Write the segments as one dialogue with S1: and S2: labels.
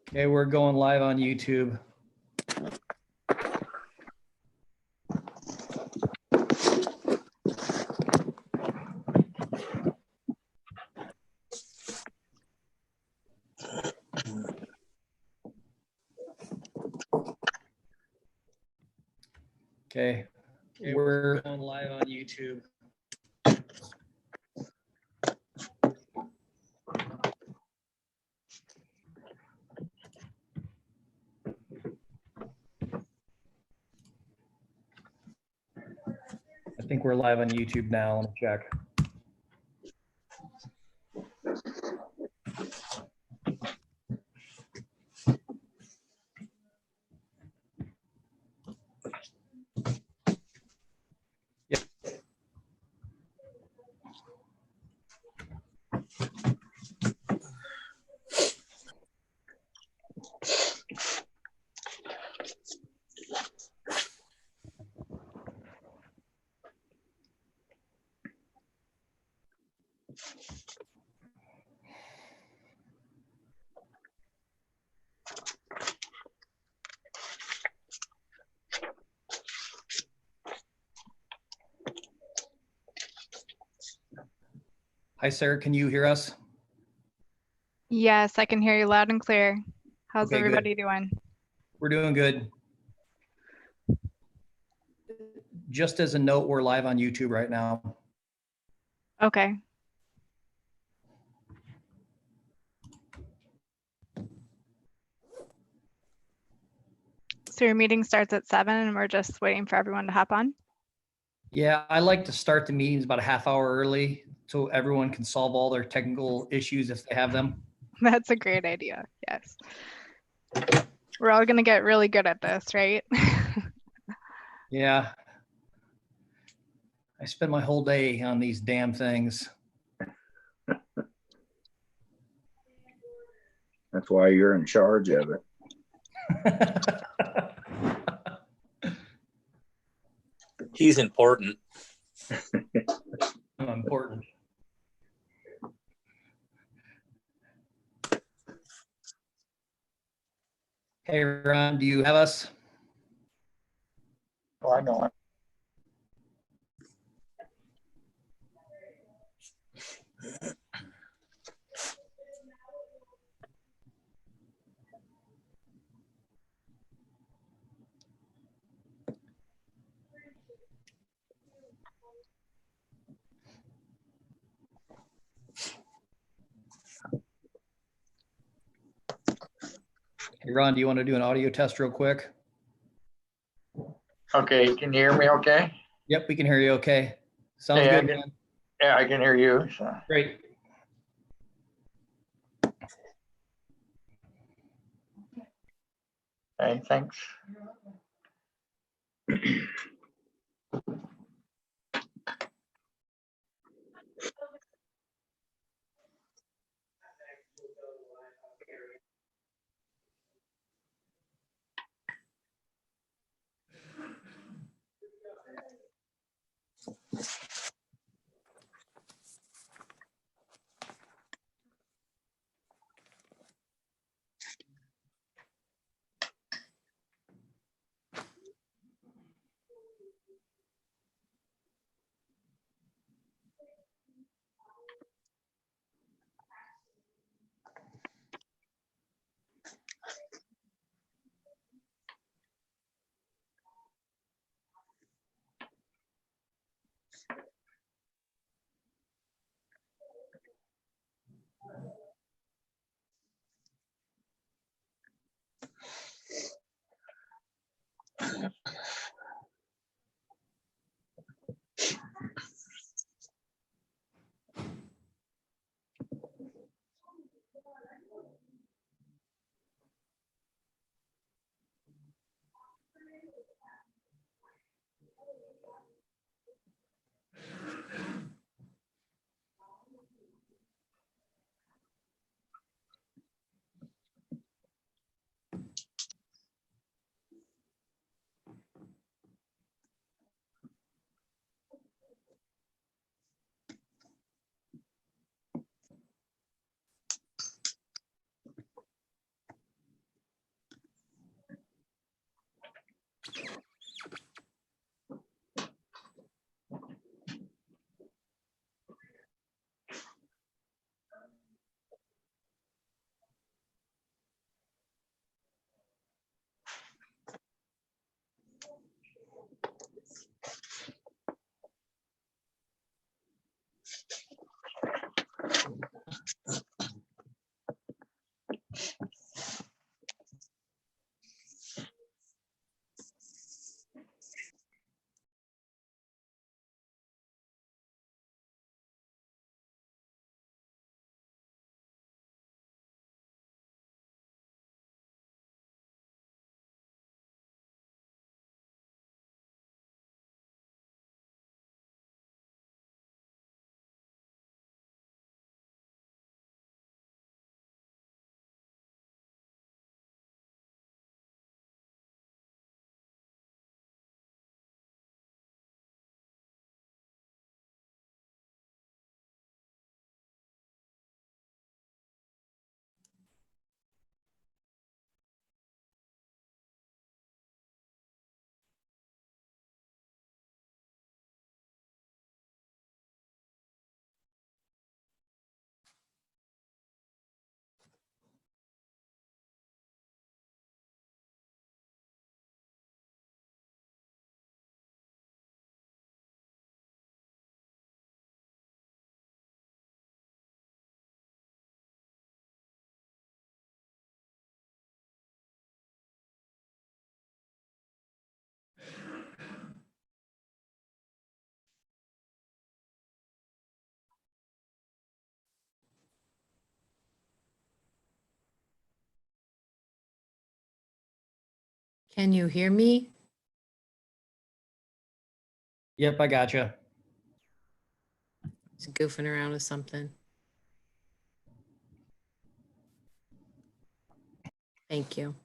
S1: Okay, we're going live on YouTube. Okay, we're going live on YouTube. I think we're live on YouTube now. Let me check. Yep. Hi, Sarah, can you hear us?
S2: Yes, I can hear you loud and clear. How's
S1: Okay,
S2: everybody
S1: good.
S2: doing?
S1: We're doing good. Just as a note, we're live on YouTube right now.
S2: Okay. So your meeting starts at 7 and we're just waiting for everyone to hop on?
S1: Yeah, I like to start the meetings about a half hour early so everyone can solve all their technical issues if they have them.
S2: That's a great idea, yes. We're all gonna get really good at this, right?
S1: Yeah. I spend my whole day on these damn things.
S3: That's why you're in charge of it.
S4: He's important.
S1: I'm important. Hey, Ron, do you have us?
S3: Oh, I know it.
S1: Hey, Ron, do you want to do an audio test real quick?
S5: Okay, can you hear me okay?
S1: Yep, we can hear you okay. Sounds
S5: Yeah,
S1: good, man.
S5: Yeah, I can hear you. So.
S1: Great.
S5: Okay, thanks.
S6: Can you hear me?
S1: Yep, I gotcha.
S6: Just goofing around with something. Thank you.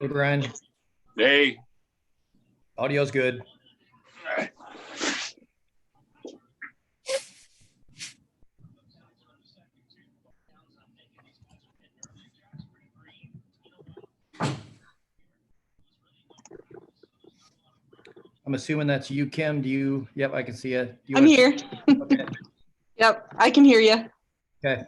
S1: Hey, Brian,
S7: Hey,
S1: audio's good. I'm assuming that's you, Kim. Do you? Yep, I can see it. Do you
S8: I'm
S1: wanna-
S8: here.
S1: Okay.
S8: Yep, I can hear you.
S1: Okay.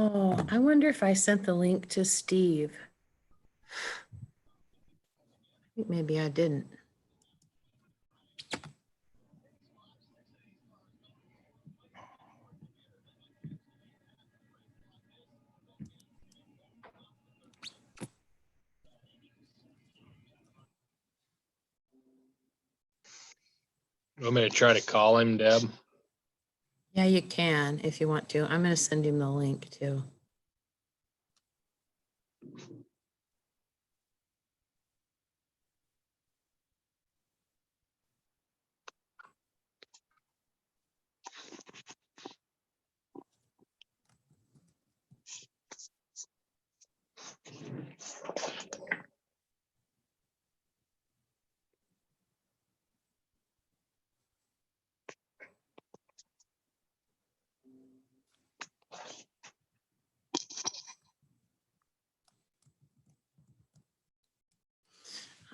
S6: Oh, I wonder if I sent the link to Steve. I think maybe I didn't.
S7: Want me to try to call him, Deb?
S6: Yeah, you can if you want to. I'm going to send him the link too.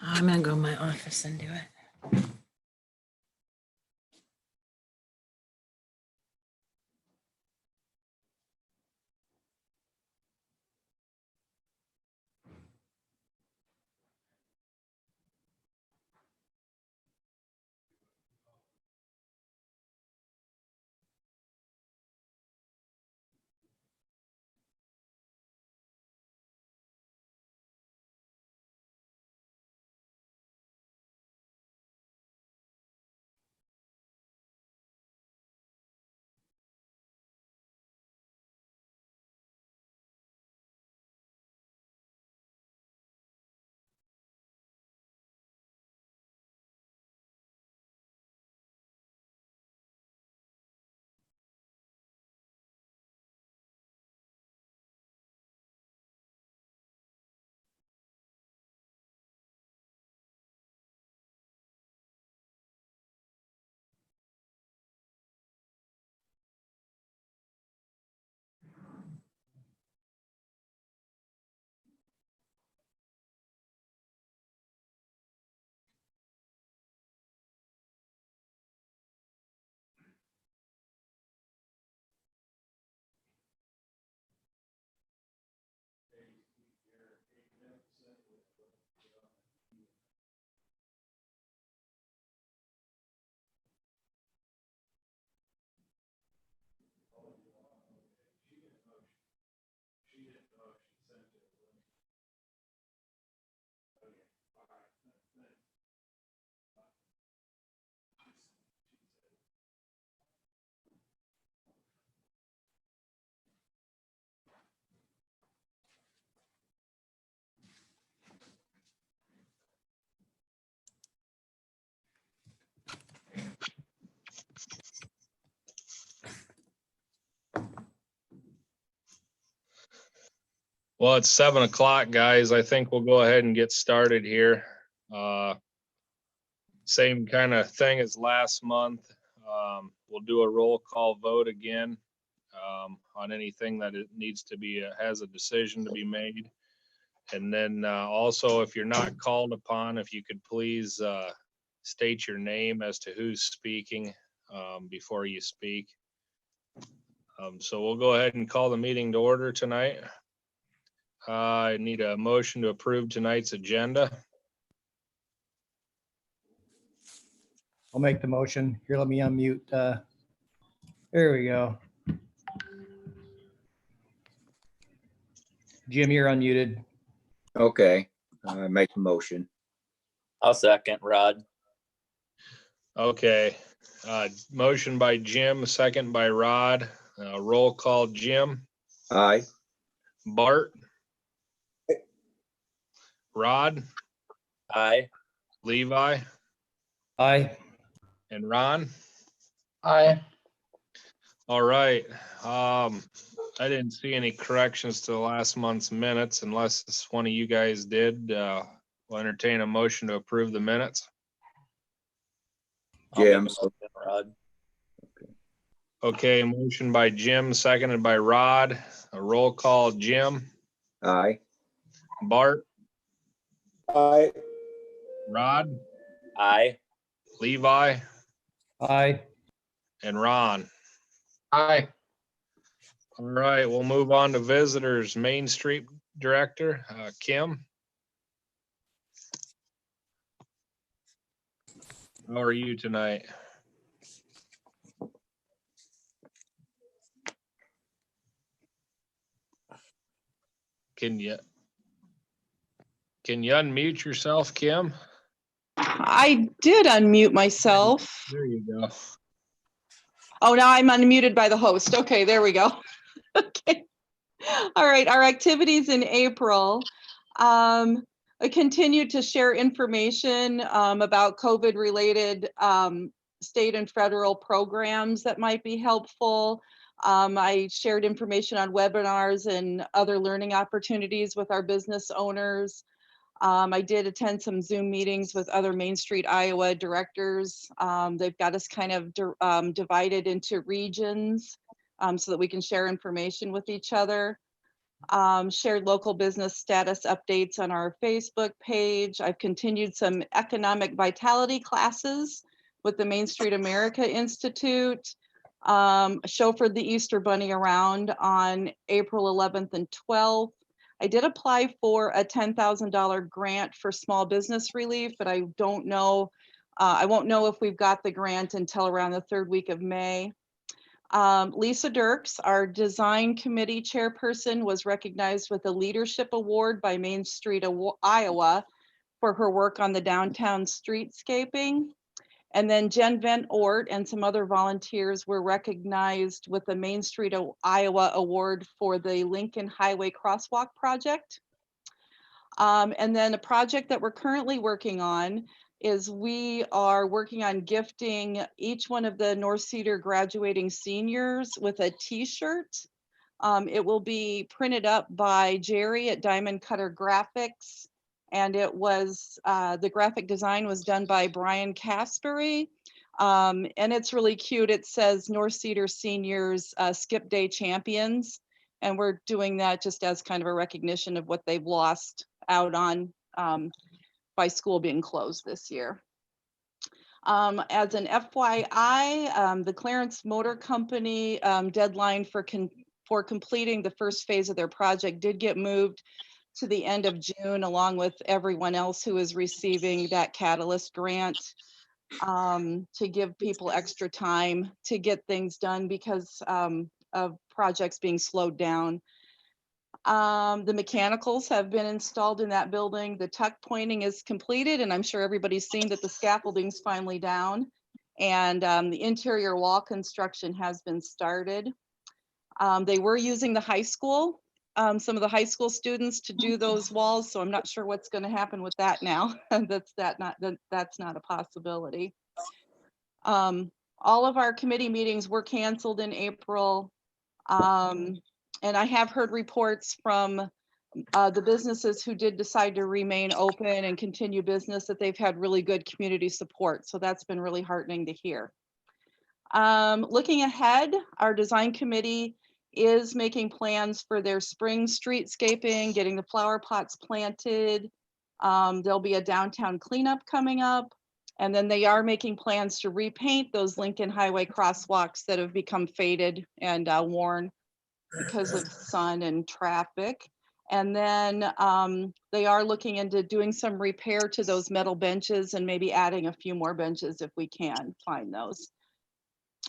S6: I'm going to go in my office and do it.
S7: Well, it's 7 o'clock, guys. I think we'll go ahead and get started here. Same kind of thing as last month. We'll do a roll call vote again on anything that it needs to be, has a decision to be made. And then also, if you're not called upon, if you could please state your name as to who's speaking before you speak. So we'll go ahead and call the meeting to order tonight. I need a motion to approve tonight's agenda.
S1: I'll make the motion. Here, let me unmute. There we go. Jim, you're unmuted.
S3: Okay, make the motion.
S4: I'll second, Rod.
S7: Okay, motion by Jim, second by Rod. Roll call, Jim,
S3: Aye.
S7: Bart, Rod,
S4: Aye.
S7: Levi,
S1: Aye.
S7: and Ron.
S5: Aye.
S7: All right. I didn't see any corrections to the last month's minutes unless one of you guys did. We'll entertain a motion to approve the minutes.
S4: I'll make a
S3: Jim,
S4: motion, Rod.
S7: Okay, motion by Jim, seconded by Rod. A roll call, Jim,
S3: aye.
S7: Bart,
S9: Aye.
S7: Rod,
S4: Aye.
S7: Levi,
S1: Aye.
S7: and Ron.
S5: Aye.
S7: All right, we'll move on to visitors. Main Street Director, Kim. How are you tonight? Can you unmute yourself, Kim?
S8: I did unmute myself.
S7: There you go.
S8: Oh, now I'm unmuted by the host. Okay, there we go. Okay. All right, our activities in April. I continue to share information about COVID-related state and federal programs that might be helpful. I shared information on webinars and other learning opportunities with our business owners. I did attend some Zoom meetings with other Main Street Iowa directors. They've got us kind of divided into regions so that we can share information with each other. Shared local business status updates on our Facebook page. I've continued some economic vitality classes with the Main Street America Institute. Chauffeured the Easter Bunny around on April 11th and 12th. I did apply for a $10,000 grant for small business relief, but I don't know. I won't know if we've got the grant until around the third week of May. Lisa Dirks, our design committee chairperson, was recognized with a leadership award by Main Street Iowa for her work on the downtown streetscaping. And then Jen Van Ort and some other volunteers were recognized with the Main Street Iowa Award for the Lincoln Highway Crosswalk Project. And then a project that we're currently working on is we are working on gifting each one of the North Cedar graduating seniors with a t-shirt. It will be printed up by Jerry at Diamond Cutter Graphics. And it was, the graphic design was done by Brian Caspery. And it's really cute. It says North Cedar Seniors Skip Day Champions. And we're doing that just as kind of a recognition of what they've lost out on by school being closed this year. As an FYI, the Clarence Motor Company deadline for completing the first phase of their project did get moved to the end of June, along with everyone else who is receiving that Catalyst grant, to give people extra time to get things done because of projects being slowed down. The mechanicals have been installed in that building. The tuck pointing is completed, and I'm sure everybody's seen that the scaffolding's finally down. And the interior wall construction has been started. They were using the high school, some of the high school students to do those walls, so I'm not sure what's going to happen with that now. That's not a possibility. All of our committee meetings were canceled in April. And I have heard reports from the businesses who did decide to remain open and continue business that they've had really good community support. So that's been really heartening to hear. Looking ahead, our design committee is making plans for their spring streetscaping, getting the flower pots planted. There'll be a downtown cleanup coming up. And then they are making plans to repaint those Lincoln Highway crosswalks that have become faded and worn because of sun and traffic. And then they are looking into doing some repair to those metal benches and maybe adding a few more benches if we can find those.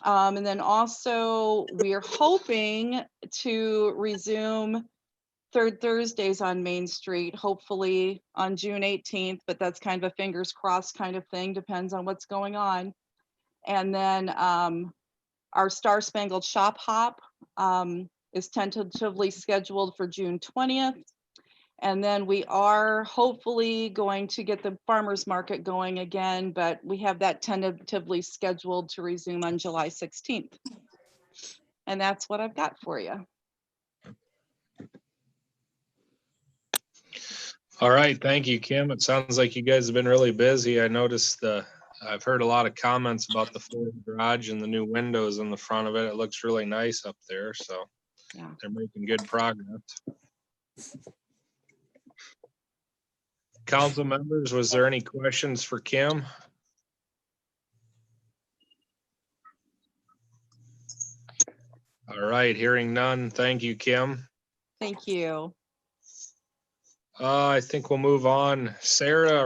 S8: And then also we're hoping to resume third Thursdays on Main Street, hopefully on June 18th, but that's kind of a fingers crossed kind of thing, depends on what's going on. And then our Star Spangled Shop Hop is tentatively scheduled for June 20th. And then we are hopefully going to get the farmers market going again, but we have that tentatively scheduled to resume on July 16th. And that's what I've got for you.
S7: All right, thank you, Kim. It sounds like you guys have been really busy. I noticed I've heard a lot of comments about the Ford garage and the new windows in the front of it. It looks really nice up there, so yeah, they're making good progress. Council members, was there any questions for Kim? All right. right, hearing none. Thank you, Kim.
S8: Thank you.
S7: I think we'll move on. Sarah,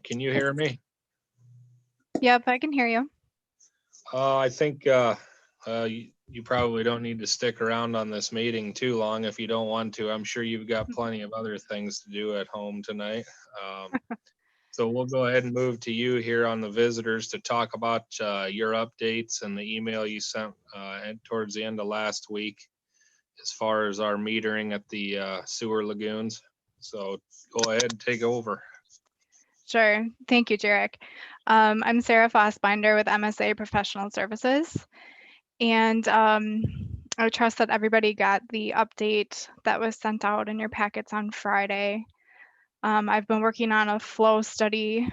S7: can you hear me?
S2: Yep, I can hear you.
S7: I think you probably don't need to stick around on this meeting too long if you don't want to. I'm sure you've got plenty of other things to do at home tonight. So we'll go ahead and move to you here on the visitors to talk about your updates and the email you sent towards the end of last week as far as our metering at the sewer lagoons. So go ahead and take over.
S2: Sure. Thank you, Jarek. I'm Sarah Fossbinder with MSA Professional Services. And I trust that everybody got the update that was sent out in your packets on Friday. I've been working on a flow study,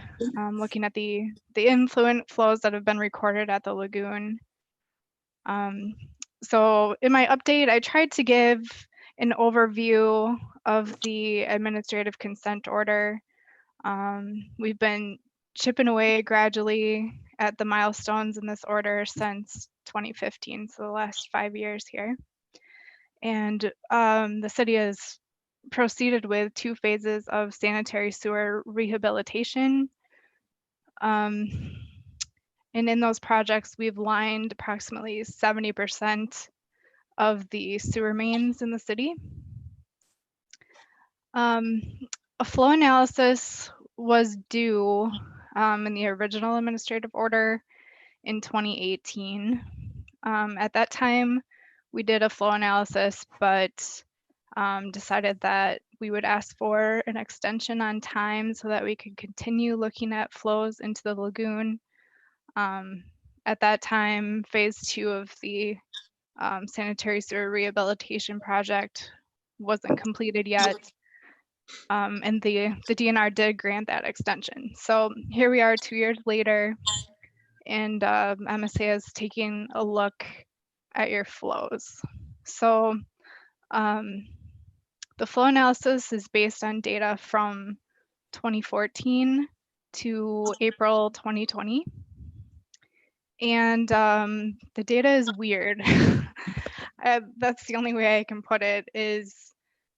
S2: looking at the influent flows that have been recorded at the lagoon. So in my update, I tried to give an overview of the administrative consent order. We've been chipping away gradually at the milestones in this order since 2015, so the last 5 years here. And the city has proceeded with 2 phases of sanitary sewer rehabilitation. And in those projects, we've lined approximately 70% of the sewer mains in the city. A flow analysis was due in the original administrative order in 2018. At that time, we did a flow analysis, but decided that we would ask for an extension on time so that we could continue looking at flows into the lagoon. At that time, phase 2 of the sanitary sewer rehabilitation project wasn't completed yet. And the DNR did grant that extension. So here we are 2 years later, and MSA is taking a look at your flows. So the flow analysis is based on data from 2014 to April 2020. And the data is weird. That's the only way I can put it, is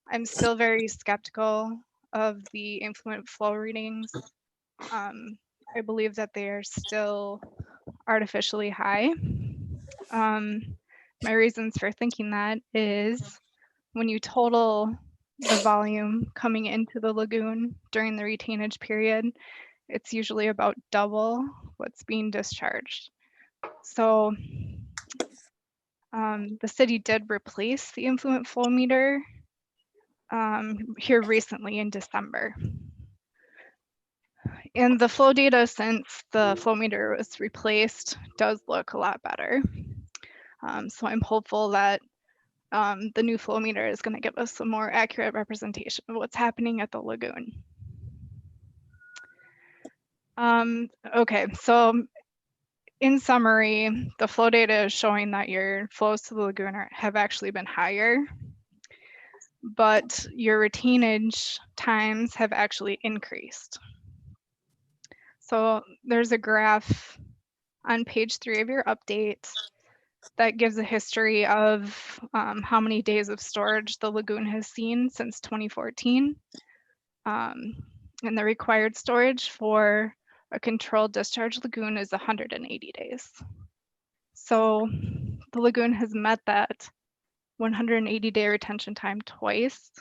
S2: I'm still very skeptical of the influent flow readings. I believe that they are still artificially high. My reasons for thinking that is when you total the volume coming into the lagoon during the retainage period, it's usually about double what's being discharged. So the city did replace the influent flow meter here recently in December. And the flow data since the flow meter was replaced does look a lot better. So I'm hopeful that the new flow meter is going to give us a more accurate representation of what's happening at the lagoon. Okay, so in summary, the flow data is showing that your flows to the lagoon have actually been higher, but your retainage times have actually increased. So there's a graph on page 3 of your update that gives a history of how many days of storage the lagoon has seen since 2014. And the required storage for a controlled discharge lagoon is 180 days. So the lagoon has met that 180-day retention time twice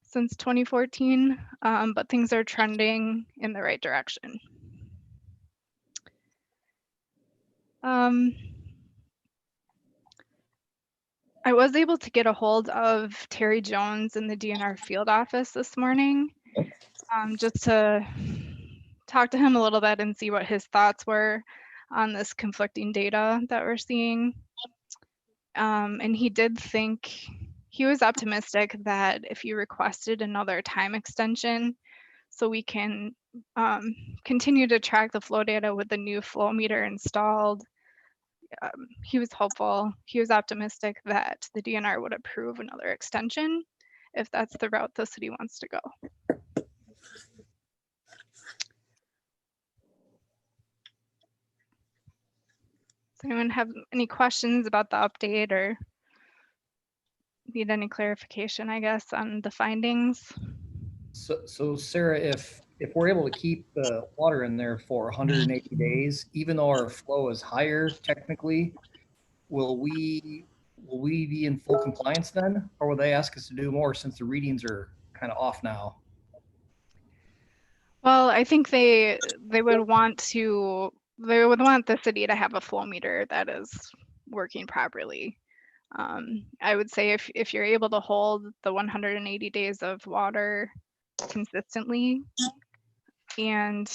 S2: since 2014, but things are trending in the right direction. I was able to get a hold of Terry Jones in the DNR field office this morning, just to talk to him a little bit and see what his thoughts were on this conflicting data that we're seeing. And he did think, he was optimistic that if you requested another time extension, so we can continue to track the flow data with the new flow meter installed, he was hopeful. He was optimistic that the DNR would approve another extension if that's the route the city wants to go. Does anyone have any questions about the update or need any clarification, I guess, on the findings.
S1: So Sarah, if we're able to keep the water in there for 180 days, even though our flow is higher technically, will we be in full compliance then? Or will they ask us to do more since the readings are kind of off now?
S2: Well, I think they would want the city to have a flow meter that is working properly. I would say if you're able to hold the 180 days of water consistently, and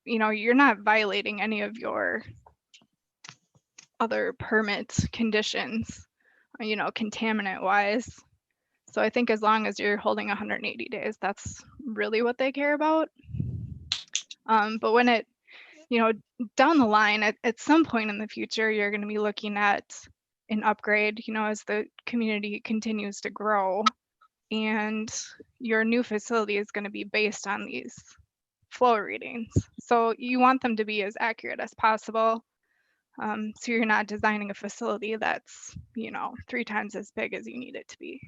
S2: you're not violating any of your other permit conditions, contaminant wise. So I think as long as you're holding 180 days, that's really what they care about. But when it, down the line, at some point in the future, you're going to be looking at an upgrade, as the community continues to grow, and your new facility is going to be based on these flow readings. So you want them to be as accurate as possible. So you're not designing a facility that's, 3 times as big as you need it to be.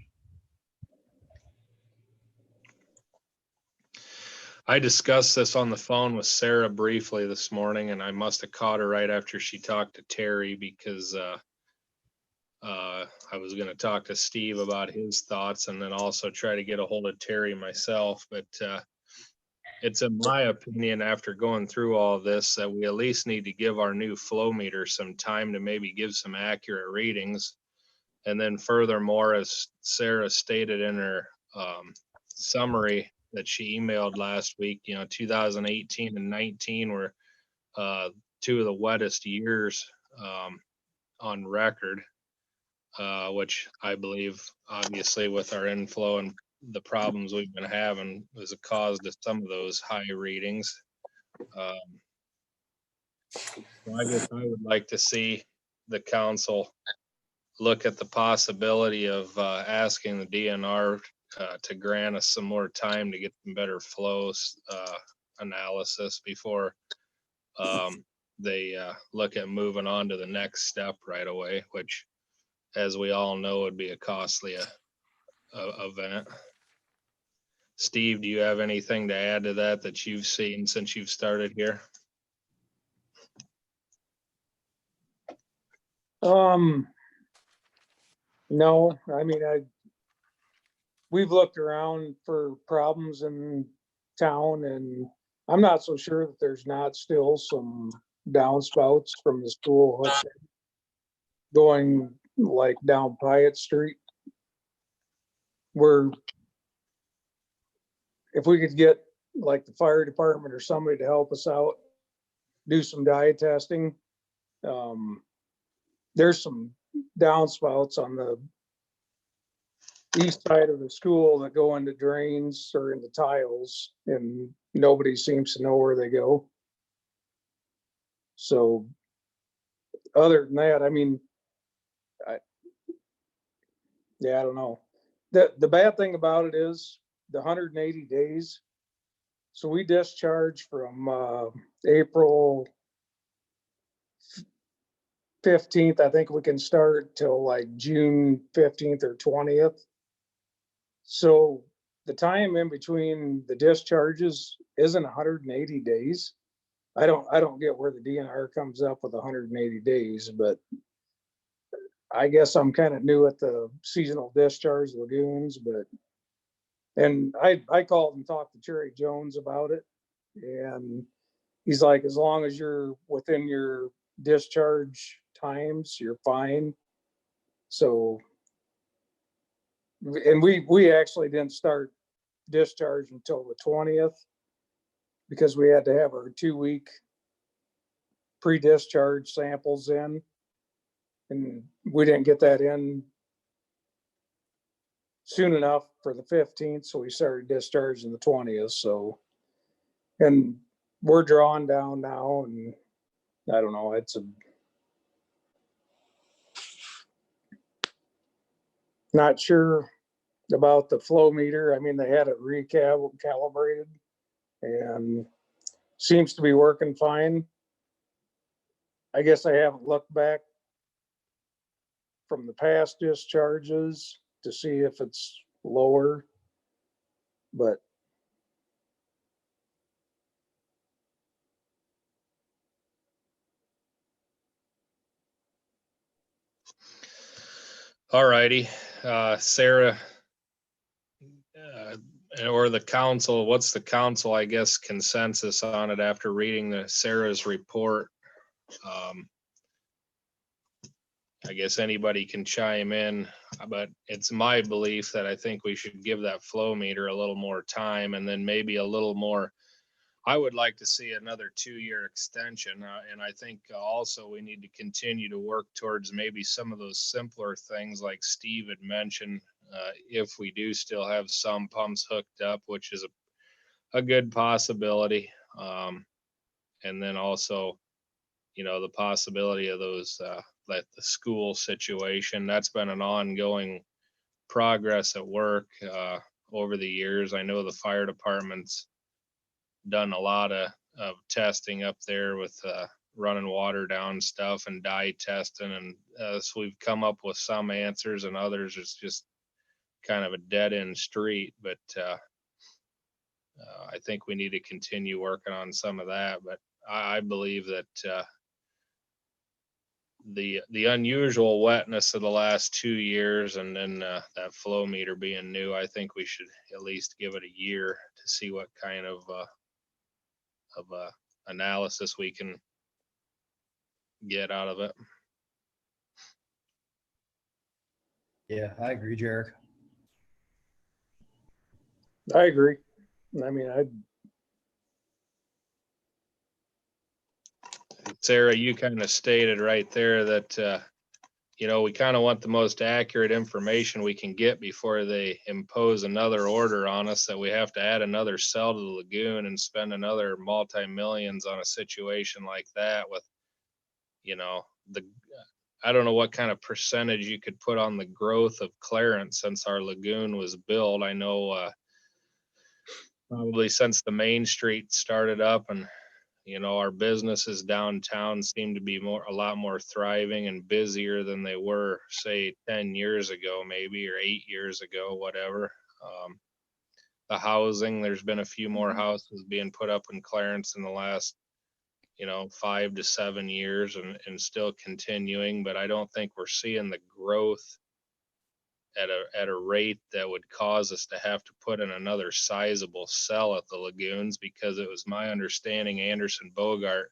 S7: I discussed this on the phone with Sarah briefly this morning, and I must have caught her right after she talked to Terry because I was going to talk to Steve about his thoughts and then also try to get a hold of Terry myself. But it's in my opinion, after going through all this, that we at least need to give our new flow meter some time to maybe give some accurate readings. And then furthermore, as Sarah stated in her summary that she emailed last week, 2018 and 19 were 2 of the wettest years on record, which I believe obviously with our inflow and the problems we've been having was a cause to some of those high readings. So I guess I would like to see the council look at the possibility of asking the DNR to grant us some more time to get some better flows analysis before they look at moving on to the next step right away, which, as we all know, would be a costly event. Steve, do you have anything to add to that you've seen since you've started here?
S9: No, I mean, we've looked around for problems in town, and I'm not so sure that there's not still some downspouts from the school going like down Pyatt Street. Where if we could get like the fire department or somebody to help us out, do some dye testing. There's some downspouts on the east side of the school that go into drains or into tiles, and nobody seems to know where they go. So other than that, I mean, I don't know. The bad thing about it is the 180 days. So we discharge from April 15th. I think we can start till like June 15th or 20th. So the time in between the discharges isn't 180 days. I don't get where the DNR comes up with 180 days, but I guess I'm kind of new at the seasonal discharge lagoons, and I called and talked to Cherry Jones about it, and he's like, as long as you're within your discharge times, you're fine. So, and we actually didn't start discharge until the 20th because we had to have our 2-week pre-discharge samples in, and we didn't get that in soon enough for the 15th, so we started discharging the 20th. So, and we're drawing down now, and I don't know, it's not sure about the flow meter. I mean, they had it recalibrated and seems to be working fine. I guess I haven't looked back from the past discharges to see if it's lower. But
S7: All righty, Sarah, or the council, what's the council, I guess, consensus on it after reading Sarah's report? I guess anybody can chime in, but it's my belief that I think we should give that flow meter a little more time, and then maybe a little more. I would like to see another 2-year extension, and I think also we need to continue to work towards maybe some of those simpler things like Steve had mentioned, if we do still have some pumps hooked up, which is a good possibility. And then also, the possibility of those, like the school situation, that's been an ongoing progress at work over the years. I know the fire department's done a lot of testing up there with running water down stuff and dye testing, and so we've come up with some answers, and others it's just kind of a dead end street. But I think we need to continue working on some of that. But I believe that the unusual wetness of the last 2 years, and then that flow meter being new, I think we should at least give it a year to see what kind of analysis we can get out of it.
S1: Yeah, I agree, Jarek.
S9: I agree. I mean,
S7: Sarah, you kind of stated right there that we kind of want the most accurate information we can get before they impose another order on us, that we have to add another cell to the lagoon and spend another multi-millions on a situation like that with, I don't know what kind of percentage you could put on the growth of Clarence since our lagoon was built. I know probably since the main street started up, and our businesses downtown seem to be a lot more thriving and busier than they were, say, 10 years ago, maybe, or 8 years ago, whatever. The housing, there's been a few more houses being put up in Clarence in the last, 5 to 7 years, and still continuing, but I don't think we're seeing the growth at a rate that would cause us to have to put in another sizable cell at the lagoons, because it was my understanding Anderson Bogart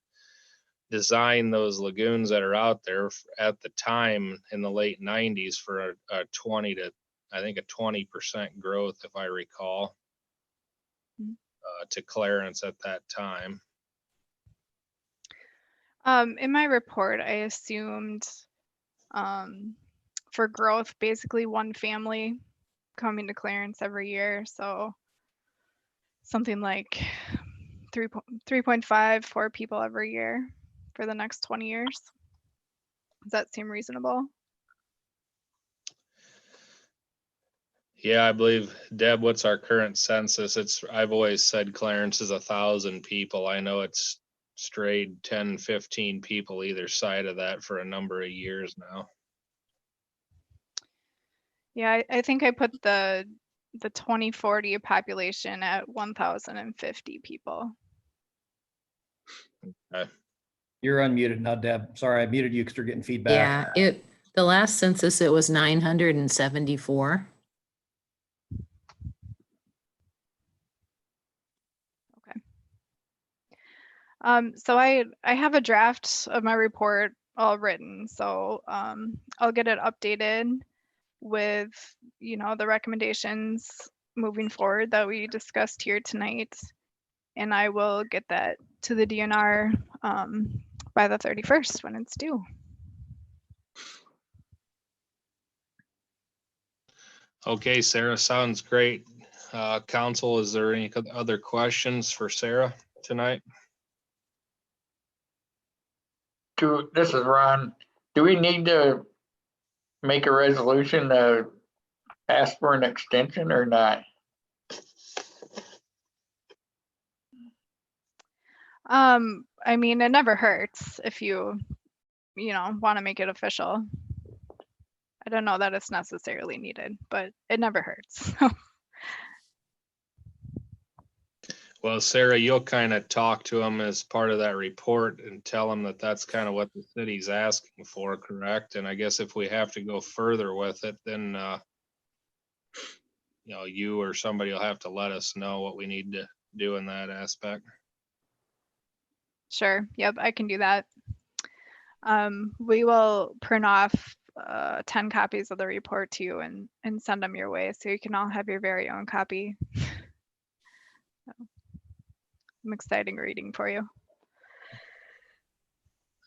S7: designed those lagoons that are out there at the time in the late 90s for a 20% growth, if I recall, to Clarence at that time.
S2: In my report, I assumed for growth, basically one family coming to Clarence every year. So something like 3.5, 4 people every year for the next 20 years. Does that seem reasonable?
S7: Yeah, I believe, Deb, what's our current census? I've always said Clarence is 1,000 people. I know it's strayed 10, 15 people either side of that for a number of years now.
S2: Yeah, I think I put the 2040 population at 1,050 people.
S1: You're unmuted now, Deb. Sorry, I muted you because you're getting feedback.
S6: Yeah, the last census, it was 974.
S2: So I have a draft of my report all written, so I'll get it updated with the recommendations moving forward that we discussed here tonight, and I will get that to the DNR by the 31st when it's due.
S7: Okay, Sarah, sounds great. Council, is there any other questions for Sarah tonight?
S5: This is Ron. Do we need to make a resolution to ask for an extension or not?
S2: I mean, it never hurts if you want to make it official. don't know that it's necessarily needed, but it never hurts.
S7: Well, Sarah, you'll kind of talk to them as part of that report and tell them that that's kind of what the city's asking for, correct? And I guess if we have to go further with it, then, you know, you or somebody will have to let us know what we need to do in that aspect.
S2: Sure. Yep, I can do that. We will print off 10 copies of the report to you and send them your way so you can all have your very own copy. Some exciting reading for you.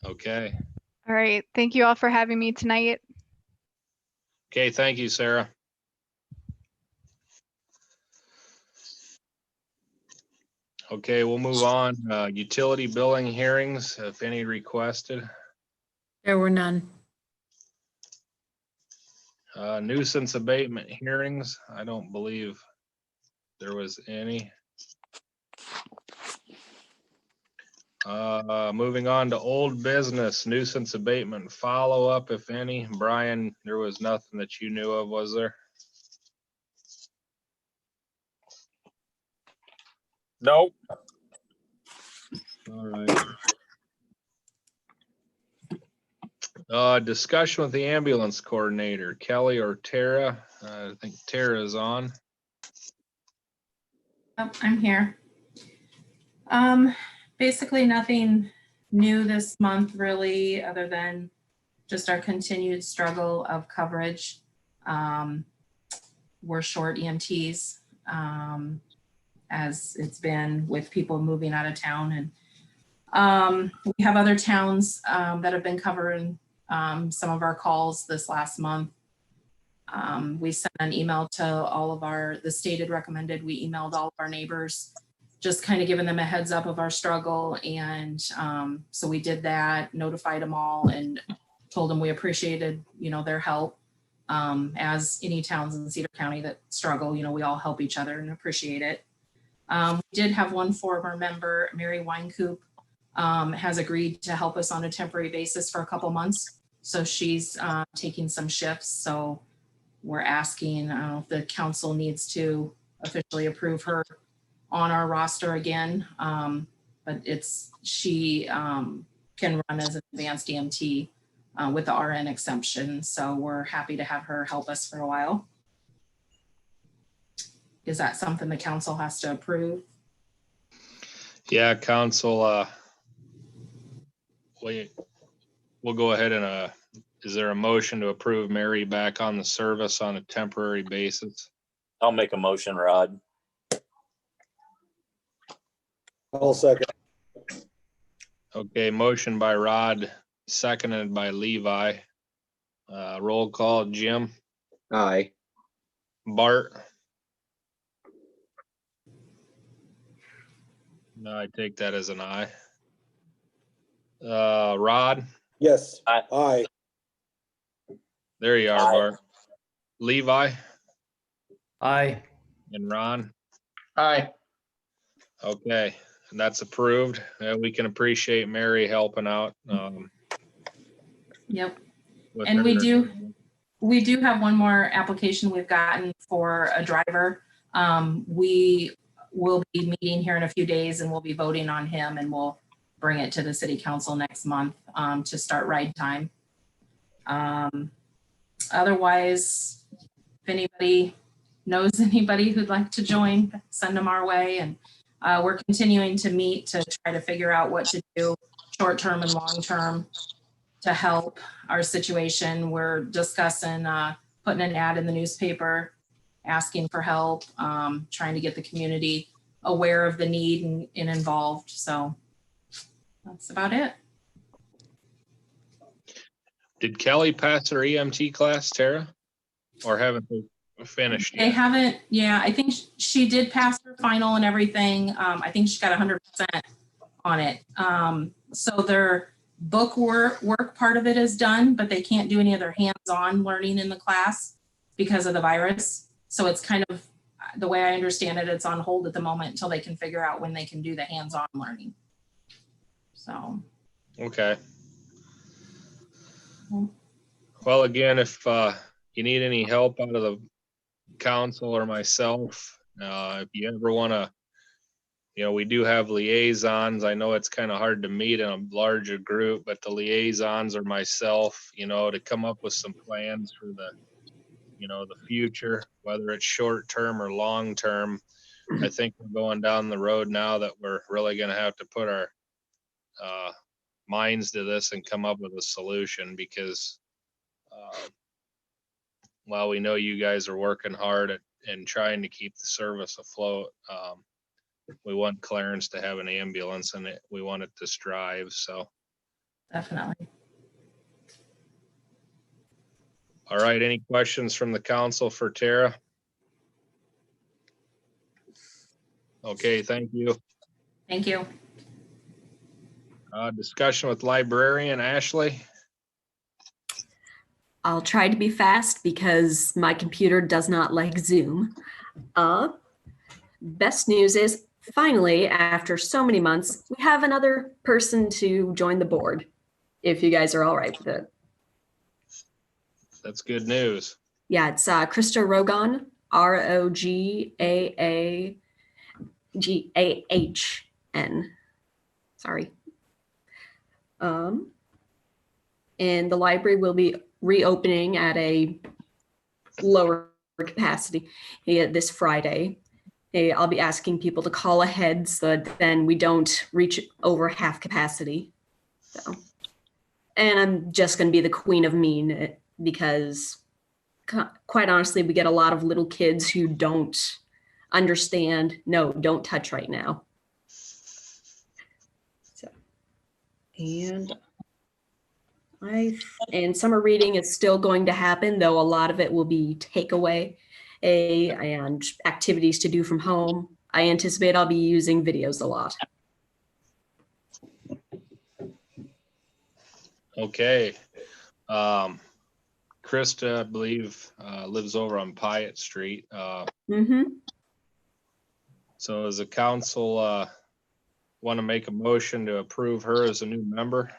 S7: Okay.
S2: All right. Thank you all for having me tonight.
S7: Okay, thank you, Sarah. Okay, we'll move on. Utility billing hearings, if any requested.
S6: There were none.
S7: Nuisance abatement hearings, I don't believe there was any. Moving on to old business, nuisance abatement follow-up, if any. Brian, there was nothing that you knew of, was there?
S4: Nope.
S7: All right. Discussion with the ambulance coordinator, Kelly or Tara. I think Tara is on.
S10: Oh, I'm here. Basically nothing new this month really, other than just our continued struggle of coverage. We're short EMTs, as it's been with people moving out of town. And we have other towns that have been covering some of our calls this last month. We sent an email to all of the state had recommended we emailed all of our neighbors, just kind of giving them a heads up of our struggle. And so we did that, notified them all and told them we appreciated, their help. As any towns in Cedar County that struggle, we all help each other and appreciate it. We did have one former member, Mary Winecoop, has agreed to help us on a temporary basis for a couple months. So she's taking some shifts. So we're asking if the council needs to officially approve her on our roster again. But she can run as an advanced EMT with the RN exemption. So we're happy to have her help us for a while. Is that something the council has to approve?
S7: Yeah, council, we'll go ahead and, is there a motion to approve Mary back on the service on a temporary basis?
S4: I'll make a motion, Rod.
S11: I'll second.
S7: Okay, motion by Rod, seconded by Levi. Roll call, Jim,
S3: Aye.
S7: Bart. No, I take that as an aye. Rod,
S11: Yes.
S4: Aye.
S11: Aye.
S7: there you are,
S4: Aye.
S7: Bart. Levi
S1: Aye.
S7: and Ron.
S5: Aye.
S7: Okay, and that's approved. We can appreciate Mary helping out.
S10: Yep.
S7: With
S10: And
S7: her.
S10: we do have one more application we've gotten for a driver. We will be meeting here in a few days and we'll be voting on him, and we'll bring it to the city council next month to start ride time. Otherwise, if anybody knows anybody who'd like to join, send them our way. And we're continuing to meet to try to figure out what to do short-term and long-term to help our situation. We're discussing putting an ad in the newspaper, asking for help, trying to get the community aware of the need and involved. So that's about it.
S7: Did Kelly pass her EMT class, Tara? Or haven't they finished
S10: They
S7: yet?
S10: haven't, yeah, I think she did pass her final and everything. I think she got 100% on it. So their book work part of it is done, but they can't do any other hands-on learning in the class because of the virus. So it's kind of, the way I understand it, it's on hold at the moment until they can figure out when they can do the hands-on learning. So.
S7: Okay.
S10: Mm.
S7: Well, again, if you need any help out of the council or myself, if you ever want to, we do have liaisons. I know it's kind of hard to meet in a larger group, but the liaisons or myself, to come up with some plans for the future, whether it's short term or long term. I think we're going down the road now that we're really going to have to put our minds to this and come up with a solution, because while we know you guys are working hard at and trying to keep the service afloat, we want Clarence to have an ambulance, and we want it to strive. So
S10: Definitely.
S7: all right, any questions from the council for Tara? Okay, thank you.
S10: Thank you.
S7: Discussion with librarian Ashley.
S12: I'll try to be fast because my computer does not like Zoom. Best news is finally, after so many months, we have another person to join the board, if you guys are all right with it.
S7: That's good news.
S12: Yeah, it's Krista Rogan, ROGAAGAHN. Sorry. And the library will be reopening at a lower capacity this Friday. I'll be asking people to call ahead so that then we don't reach over half capacity. So, and I'm just going to be the queen of mean because quite honestly, we get a lot of little kids who don't understand, no, don't touch right now. So, and summer reading is still going to happen, though a lot of it will be takeaway and activities to do from home. I anticipate I'll be using videos a lot.
S7: Okay. Krista, I believe, lives over on Pyatt Street. So does the council want to make a motion to approve her as a new member?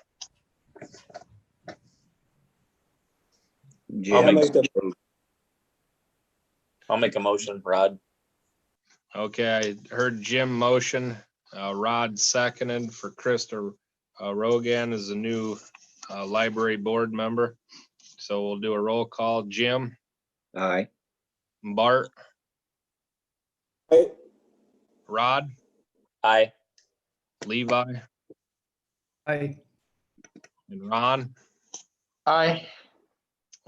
S4: I'll make a motion, Rod.
S7: Okay, I heard Jim motion, Rod seconded for Krista Rogan as a new library board member. So we'll do a roll call. Jim?
S3: Aye.
S7: Bart?
S11: Aye.
S7: Rod?
S4: Aye.
S7: Levi?
S1: Aye.
S7: And Ron?
S5: Aye.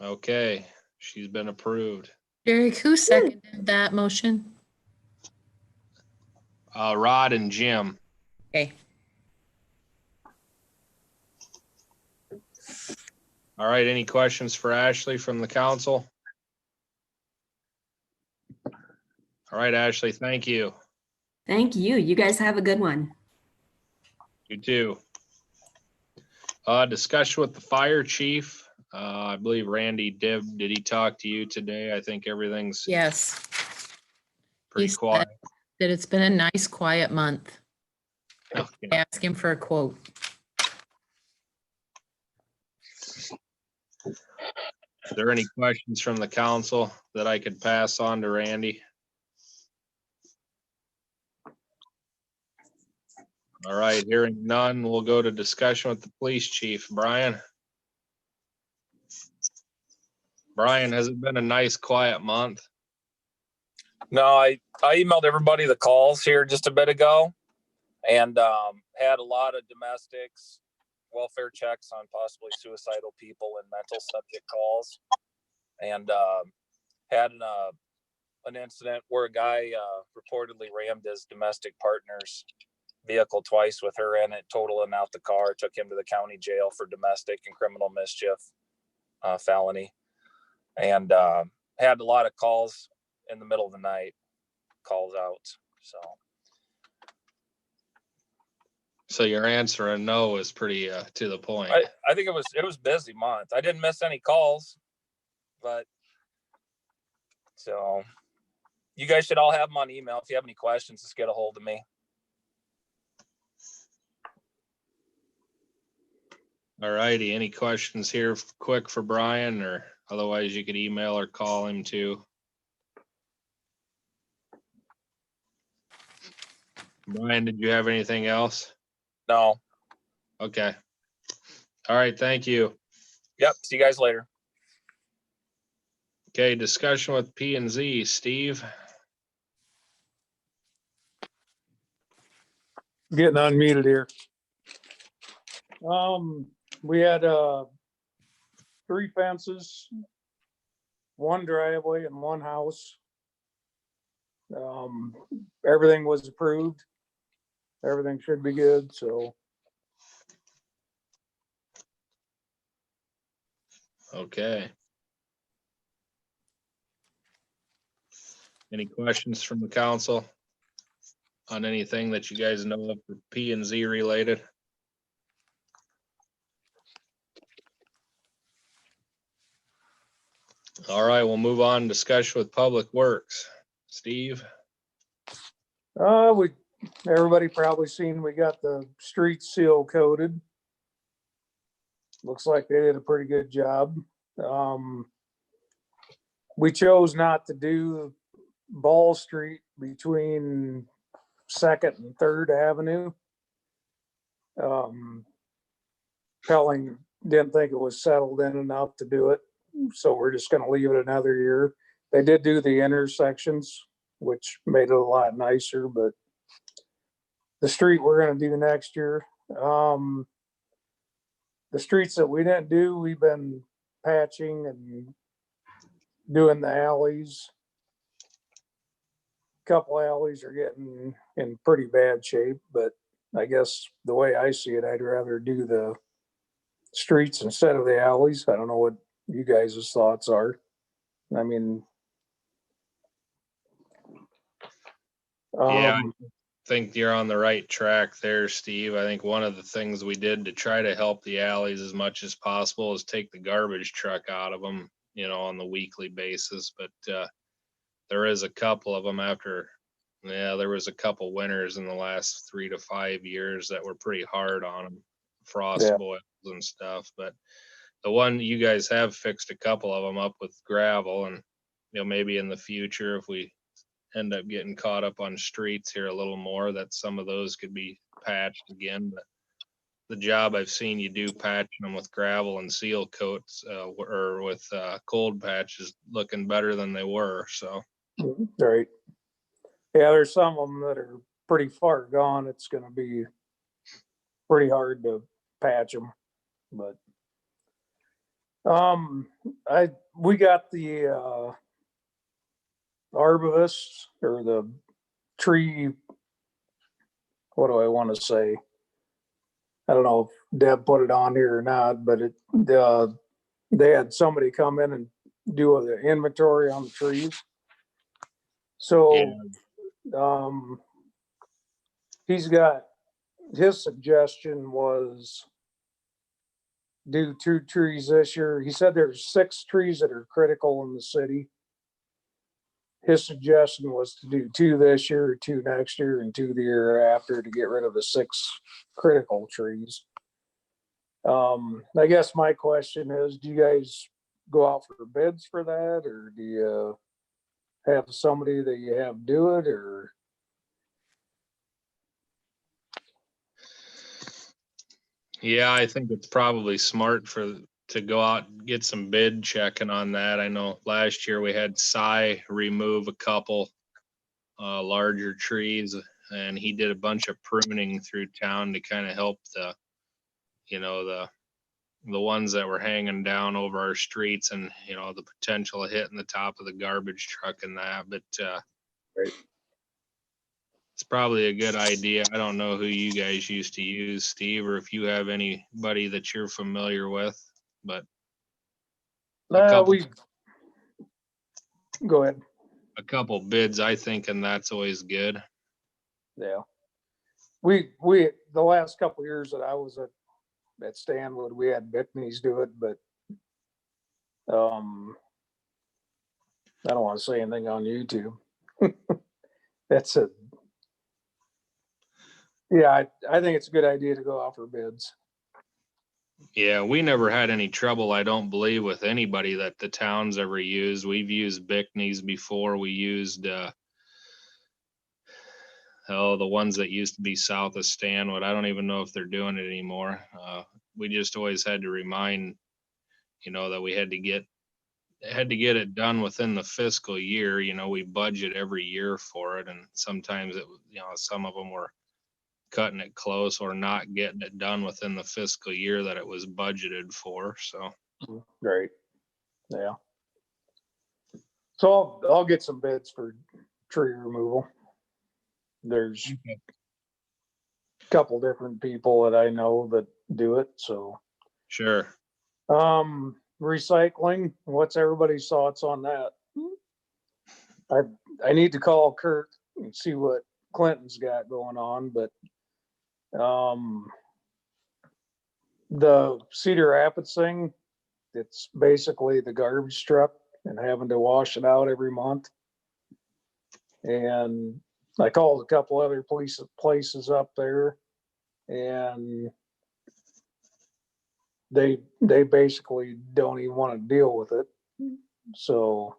S7: Okay, she's been approved.
S6: Derek, who seconded that motion?
S7: Rod and Jim.
S6: Okay.
S7: All right, any questions for Ashley from the council? All right, Ashley, thank you.
S12: Thank you. You guys have a good one.
S7: You too. Discussion with the fire chief. I believe Randy did he talk to you today? I think everything's
S6: Yes.
S7: pretty
S6: He
S7: quiet.
S6: said that it's been a nice, quiet month.
S7: Okay.
S6: Ask him for a quote.
S7: Are there any questions from the council that I could pass on to Randy? All right, hearing none, we'll go to discussion with the police chief. Brian? Brian, has it been a nice, quiet month?
S4: No, I emailed everybody the calls here just a bit ago, and had a lot of domestics, welfare checks on possibly suicidal people and mental subject calls, and had an incident where a guy reportedly rammed his domestic partner's vehicle twice with her in it, totaling out the car, took him to the county jail for domestic and criminal mischief felony, and had a lot of calls in the middle of the night, calls out.
S7: So your answer a no is pretty to the point.
S4: I think it was busy month. I didn't miss any calls, but so you guys should all have them on email. If you have any questions, just get a hold of me.
S7: All righty, any questions here quick for Brian, or Otherwise, you could email or call him too. Brian, did you have anything else?
S4: No.
S7: Okay. All right, thank you.
S4: Yep. See you guys later.
S7: Okay, discussion with P and Z. Steve?
S9: Getting unmuted here. We had, 3 fences, 1 driveway and 1 house. Everything was approved. Everything should be good, so.
S7: Okay. Any questions from the council on anything that you guys know of for P and Z related? All right, we'll move on. Discussion with Public Works. Steve?
S9: Everybody probably seen, we got the street seal coated. Looks like they did a pretty good job. We chose not to do Ball Street between 2nd and 3rd Avenue. Pelling didn't think it was settled in enough to do it, so we're just gonna leave it another year. They did do the intersections, which made it a lot nicer, but the street we're gonna do next year. The streets that we didn't do, we've been patching and doing the alleys. Couple alleys are getting in pretty bad shape, but I guess the way I see it, I'd rather do the streets instead of the alleys. I don't know what you guys' thoughts are. I mean,
S7: Yeah, I think you're on the right track there, Steve. I think one of the things we did to try to help the alleys as much as possible is take the garbage truck out of them, on the weekly basis. But there is a couple of them there was a couple winters in the last 3 to 5 years that were pretty hard on them, frost boils and stuff. But the one you guys have fixed a couple of them up with gravel, and maybe in the future, if we end up getting caught up on streets here a little more, that some of those could be patched again. But the job I've seen you do patching them with gravel and seal coats or with cold patches looking better than they were. So.
S9: Right. Yeah, there's some of them that are pretty far gone. It's going to be pretty hard to patch them, but we got the arborvist or the tree. What do I want to say? I don't know if Deb put it on here or not, but they had somebody come in and do the inventory on the trees. So, his suggestion was do 2 trees this year. He said there's 6 trees that are critical in the city. His suggestion was to do 2 this year, 2 next year, and 2 the year after to get rid of the 6 critical trees. I guess my question is, do you guys go out for bids for that, or do you have somebody that you have do it, or?
S7: Yeah, I think it's probably smart to go out and get some bid checking on that. I know last year we had Cy remove a couple larger trees, and he did a bunch of pruning through town to kind of help the ones that were hanging down over our streets, and the potential of hitting the top of the garbage truck and that. But
S9: Right.
S7: It's probably a good idea. I don't know who you guys used to use, Steve, or if you have anybody that you're familiar with, but
S9: Go ahead.
S7: A couple bids, I think, and that's always good.
S9: Yeah. We the last couple of years that I was at Stanwood, we had Bickneys do it, but I don't want to say anything on YouTube. That's it. Yeah, I think it's a good idea to go out for bids.
S7: Yeah, we never had any trouble, I don't believe, with anybody that the town's ever used. We've used Bickney's before. We used, the ones that used to be south of Stanwood. I don't even know if they're doing it anymore. We just always had to remind, that we had to get it done within the fiscal year. We budget every year for it, and sometimes some of them were cutting it close or not getting it done within the fiscal year that it was budgeted for. So,
S9: Right. Yeah. So I'll get some bids for tree removal. There's a couple different people that I know that do it, so.
S7: sure.
S9: Recycling, what's everybody's thoughts on that? I need to call Kurt and see what Clinton's got going on, but the Cedar Rapids thing, it's basically the garbage truck and having to wash it out every month. And I called a couple other places up there, and they basically don't even want to deal with it. So,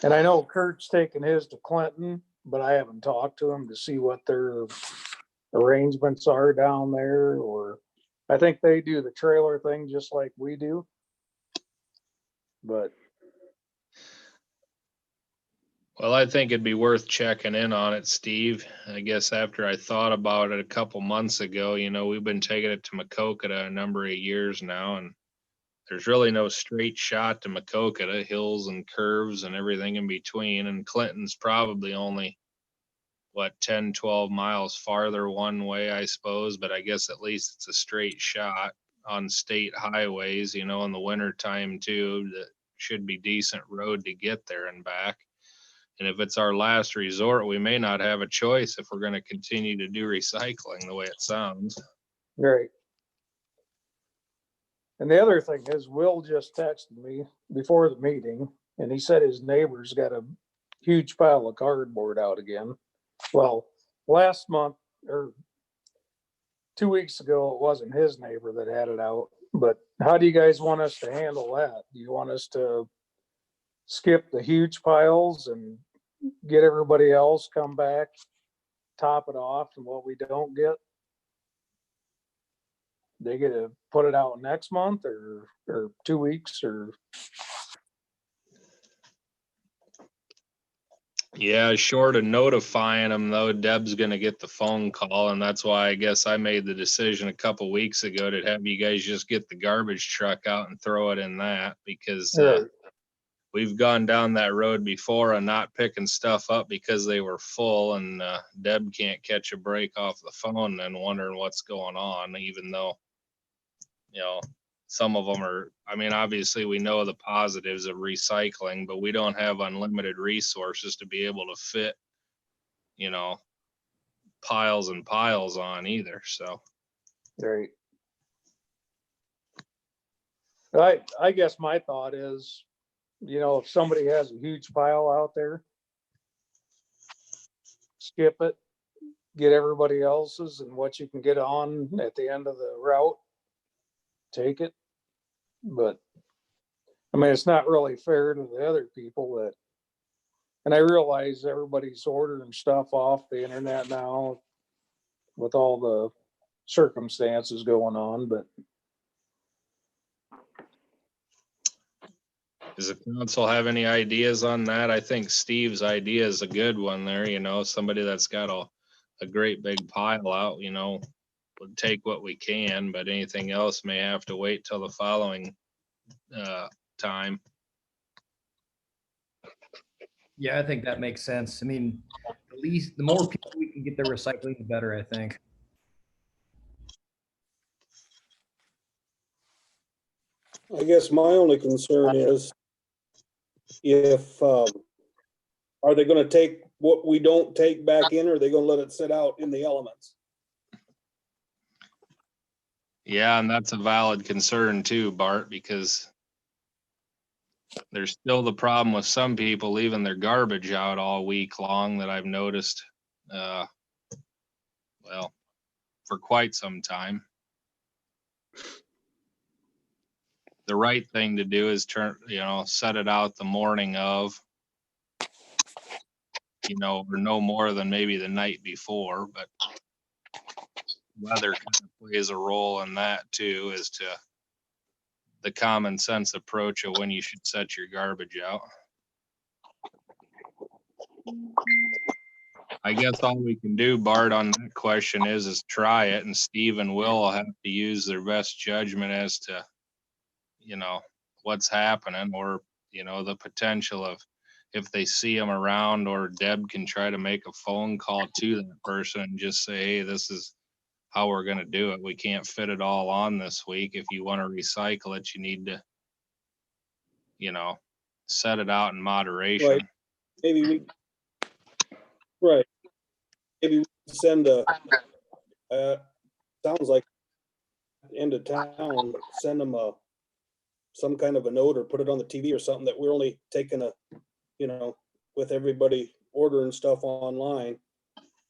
S9: and I know Kurt's taking his to Clinton, but I haven't talked to him to see what their arrangements are down there, or I think they do the trailer thing just like we do. But
S7: Well, I think it'd be worth checking in on it, Steve. I guess after I thought about it a couple months ago, we've been taking it to Macokota a number of years now, and there's really no straight shot to Macokota, hills and curves and everything in between. And Clinton's probably only, 10, 12 miles farther one way, I suppose, but I guess at least it's a straight shot on state highways, in the winter time too. That should be decent road to get there and back. And if it's our last resort, we may not have a choice if we're going to continue to do recycling the way it sounds.
S9: right. And the other thing is, Will just texted me before the meeting, and he said his neighbor's got a huge pile of cardboard out again. Well, last month or 2 weeks ago, it wasn't his neighbor that had it out. But how do you guys want us to handle that? Do you want us to skip the huge piles and get everybody else come back, top it off, and what we don't get, they get to put it out next month or 2 weeks or?
S7: Yeah, short of notifying them though, Deb's gonna get the phone call, and that's why I guess I made the decision a couple weeks ago to have you guys just get the garbage truck out and throw it in that, because
S9: Right.
S7: we've gone down that road before and not picking stuff up because they were full, and Deb can't catch a break off the phone and wondering what's going on, even though, some of them are, obviously we know the positives of recycling, but we don't have unlimited resources to be able to fit, piles and piles on either. So,
S9: Right. I guess my thought is, if somebody has a huge pile out there, skip it, get everybody else's, and what you can get on at the end of the route, take it. But it's not really fair to the other people that, and I realize everybody's ordering stuff off the internet now with all the circumstances going on, but
S7: does the council have any ideas on that? I think Steve's idea is a good one there, somebody that's got a great big pile out, would take what we can, but anything else may have to wait till the following time.
S1: Yeah, I think that makes sense. the more people we can get their recycling, the better, I think.
S11: I guess my only concern is if, are they gonna take what we don't take back in, or are they gonna let it sit out in the elements?
S7: Yeah, and that's a valid concern too, Bart, because there's still the problem with some people leaving their garbage out all week long that I've noticed, for quite some time. the right thing to do is set it out the morning of, or no more than maybe the night before, but weather kind of plays a role in that too, as to the common sense approach of when you should set your garbage out. I guess all we can do, Bart, on that question is try it, and Steve and Will have to use their best judgment as to, what's happening, or, the potential of if they see them around, or Deb can try to make a phone call to that person and just say, hey, this is how we're going to do it. We can't fit it all on this week. If you want to recycle it, you need to, set it out in moderation.
S11: Right. Maybe we, right. Maybe we send sounds like end of town, send them some kind of a note or put it on the TV or something that we're only taking with everybody ordering stuff online,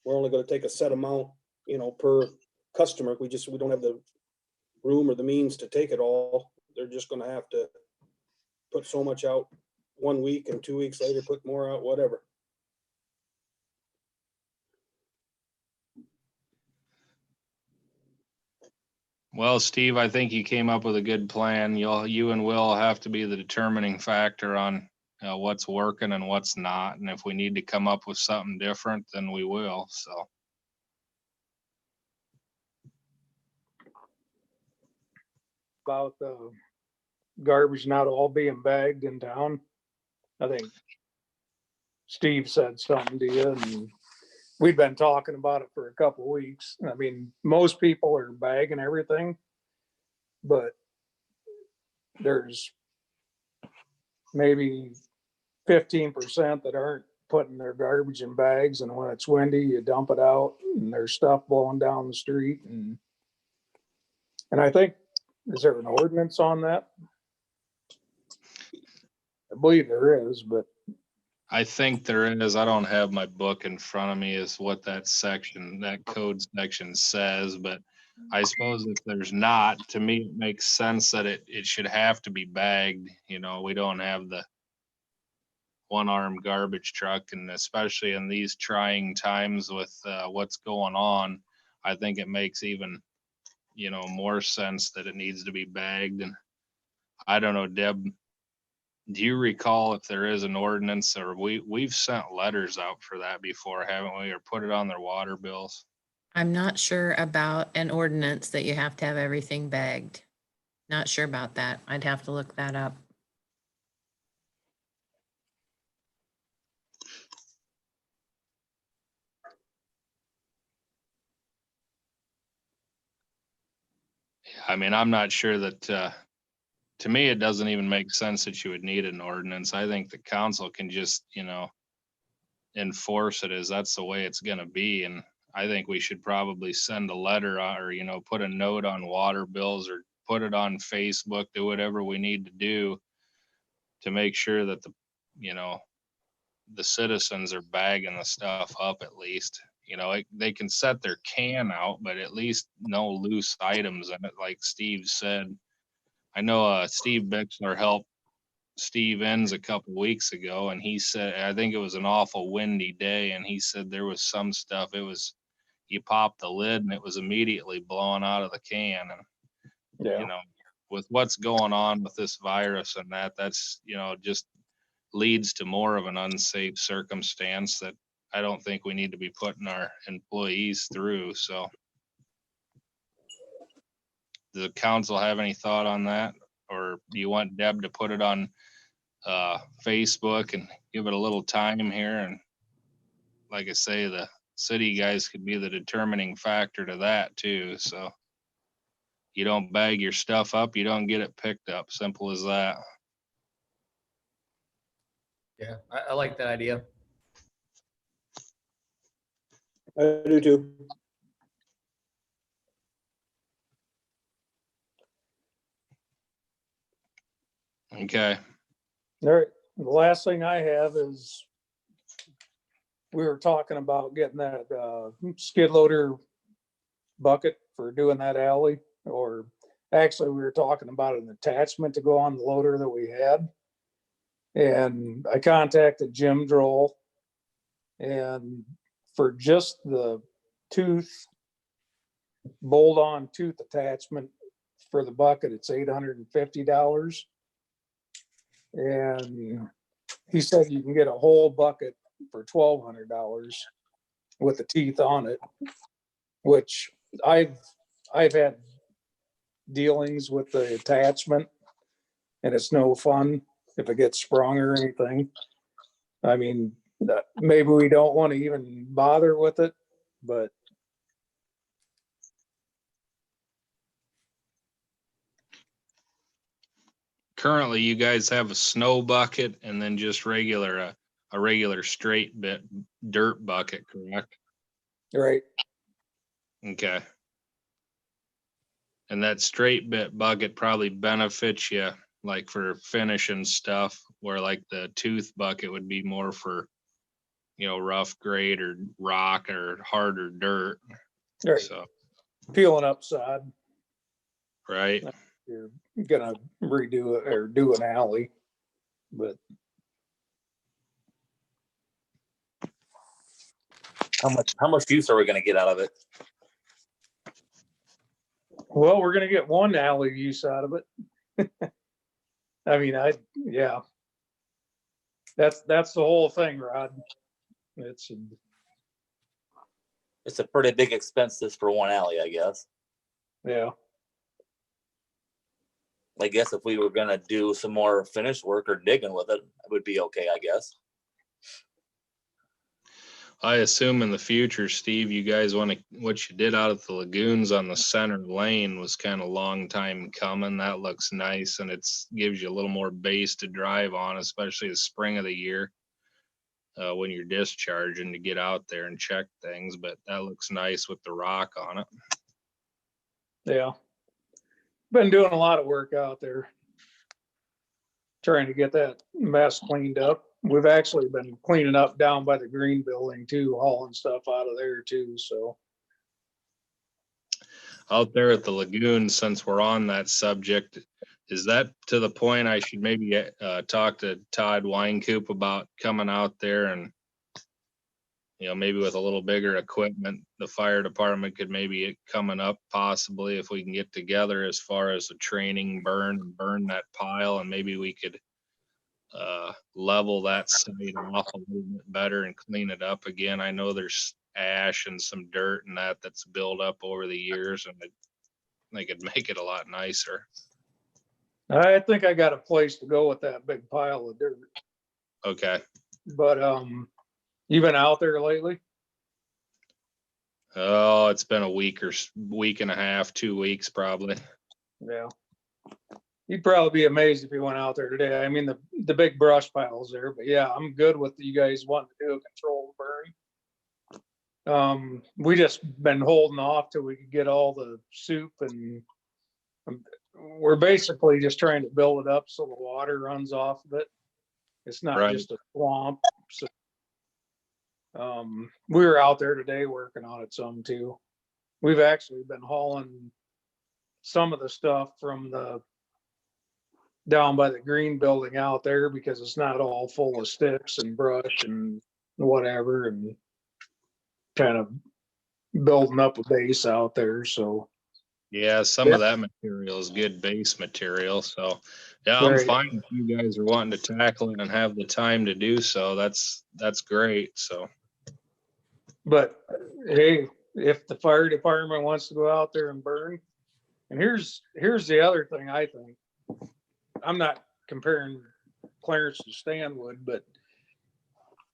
S11: we're only going to take a set amount, per customer. We don't have the room or the means to take it all. They're just going to have to put so much out 1 week, and 2 weeks later put more out, whatever.
S7: Well, Steve, I think you came up with a good plan. You and Will have to be the determining factor on what's working and what's not. And if we need to come up with something different, then we will. So.
S9: About the garbage not all being bagged in town. I think Steve said something to you, and we've been talking about it for a couple of weeks. I mean, most people are bagging everything, but there's maybe 15% that aren't putting their garbage in bags, and when it's windy, you dump it out, and there's stuff blowing down the street. And I think, is there an ordinance on that? I believe there is, but
S7: I think there is. I don't have my book in front of me as what that code section says, but I suppose if there's not, to me, it makes sense that it should have to be bagged. We don't have the one-armed garbage truck, and especially in these trying times with what's going on, I think it makes even, more sense that it needs to be bagged. And I don't know, Deb, do you recall if there is an ordinance, or we've sent letters out for that before, haven't we, or put it on their water bills?
S6: I'm not sure about an ordinance that you have to have everything bagged. Not sure about that. I'd have to look that up.
S7: I mean, I'm not sure that, to me, it doesn't even make sense that you would need an ordinance. I think the council can just, enforce it as that's the way it's going to be. And I think we should probably send a letter or, put a note on water bills, or put it on Facebook, do whatever we need to do to make sure that the citizens are bagging the stuff up at least. They can set their can out, but at least no loose items in it, like Steve said. I know Steve Bixler helped Steve Enns a couple weeks ago, and he said, I think it was an awful windy day, and he said there was some stuff, you popped the lid and it was immediately blowing out of the can. And, with what's going on with this virus and that's, just leads to more of an unsafe circumstance that I don't think we need to be putting our employees through. So does the council have any thought on that? Or do you want Deb to put it on Facebook and give it a little time here? And like I say, the city guys could be the determining factor to that too. So you don't bag your stuff up, you don't get it picked up. Simple as that.
S1: Yeah, I like that idea.
S11: I do too.
S7: Okay.
S9: all right. The last thing I have is we were talking about getting that skid loader bucket for doing that alley, actually, we were talking about an attachment to go on the loader that we had. And I contacted Jim Droll, and for just the bolt-on tooth attachment for the bucket, it's $850. And he said you can get a whole bucket for $1,200 with the teeth on it, which I've had dealings with the attachment, and it's no fun if it gets sprung or anything. I mean, maybe we don't want to even bother with it, but
S7: Currently, you guys have a snow bucket and then just a regular straight bit dirt bucket, correct?
S9: right.
S7: Okay. And that straight bit bucket probably benefits you like for finishing stuff, where like the tooth bucket would be more for, rough grade or rock or harder dirt.
S9: Right.
S7: So,
S9: Peeling up sod,
S7: right.
S9: you're gonna redo it or do an alley, but
S13: How much use are we gonna get out of it?
S9: well, we're gonna get one alley use out of it. I mean, yeah. That's the whole thing, Rod. It's
S13: It's a pretty big expense just for one alley, I guess.
S9: yeah.
S13: I guess if we were gonna do some more finish work or digging with it, it would be okay, I guess.
S7: I assume in the future, Steve, you guys what you did out of the lagoons on the center lane was kind of long time coming. That looks nice, and gives you a little more base to drive on, especially the spring of the year when you're discharging to get out there and check things. But that looks nice with the rock on it.
S9: Yeah. Been doing a lot of work out there, trying to get that mess cleaned up. We've actually been cleaning up down by the green building too, hauling stuff out of there too, so.
S7: Out there at the lagoon, since we're on that subject, is that to the point I should maybe talk to Todd Winecoop about coming out there and, maybe with a little bigger equipment, the fire department could maybe coming up possibly if we can get together as far as the training burn that pile, and maybe we could level that site off a little bit better and clean it up again. I know there's ash and some dirt and that's built up over the years, and they could make it a lot nicer.
S9: I think I got a place to go with that big pile of dirt.
S7: Okay.
S9: But you been out there lately?
S7: Oh, it's been a week and a half, 2 weeks probably.
S9: Yeah. You'd probably be amazed if you went out there today. I mean, the big brush piles there, but yeah, I'm good with you guys wanting to do a controlled burn. We just been holding off till we could get all the soup, and we're basically just trying to build it up so the water runs off of it. It's not
S7: Right.
S9: just a swamp. So, we were out there today working on it some too. We've actually been hauling some of the stuff from down by the green building out there because it's not all full of sticks and brush and whatever, and kind of building up a base out there. So
S7: Yeah, some of that material is good base material. So yeah, I'm
S9: Right.
S7: fine if you guys are wanting to tackle it and have the time to do so. That's great. So
S9: But hey, if the fire department wants to go out there and burn, and here's the other thing I think. I'm not comparing Clarence to Stanwood, but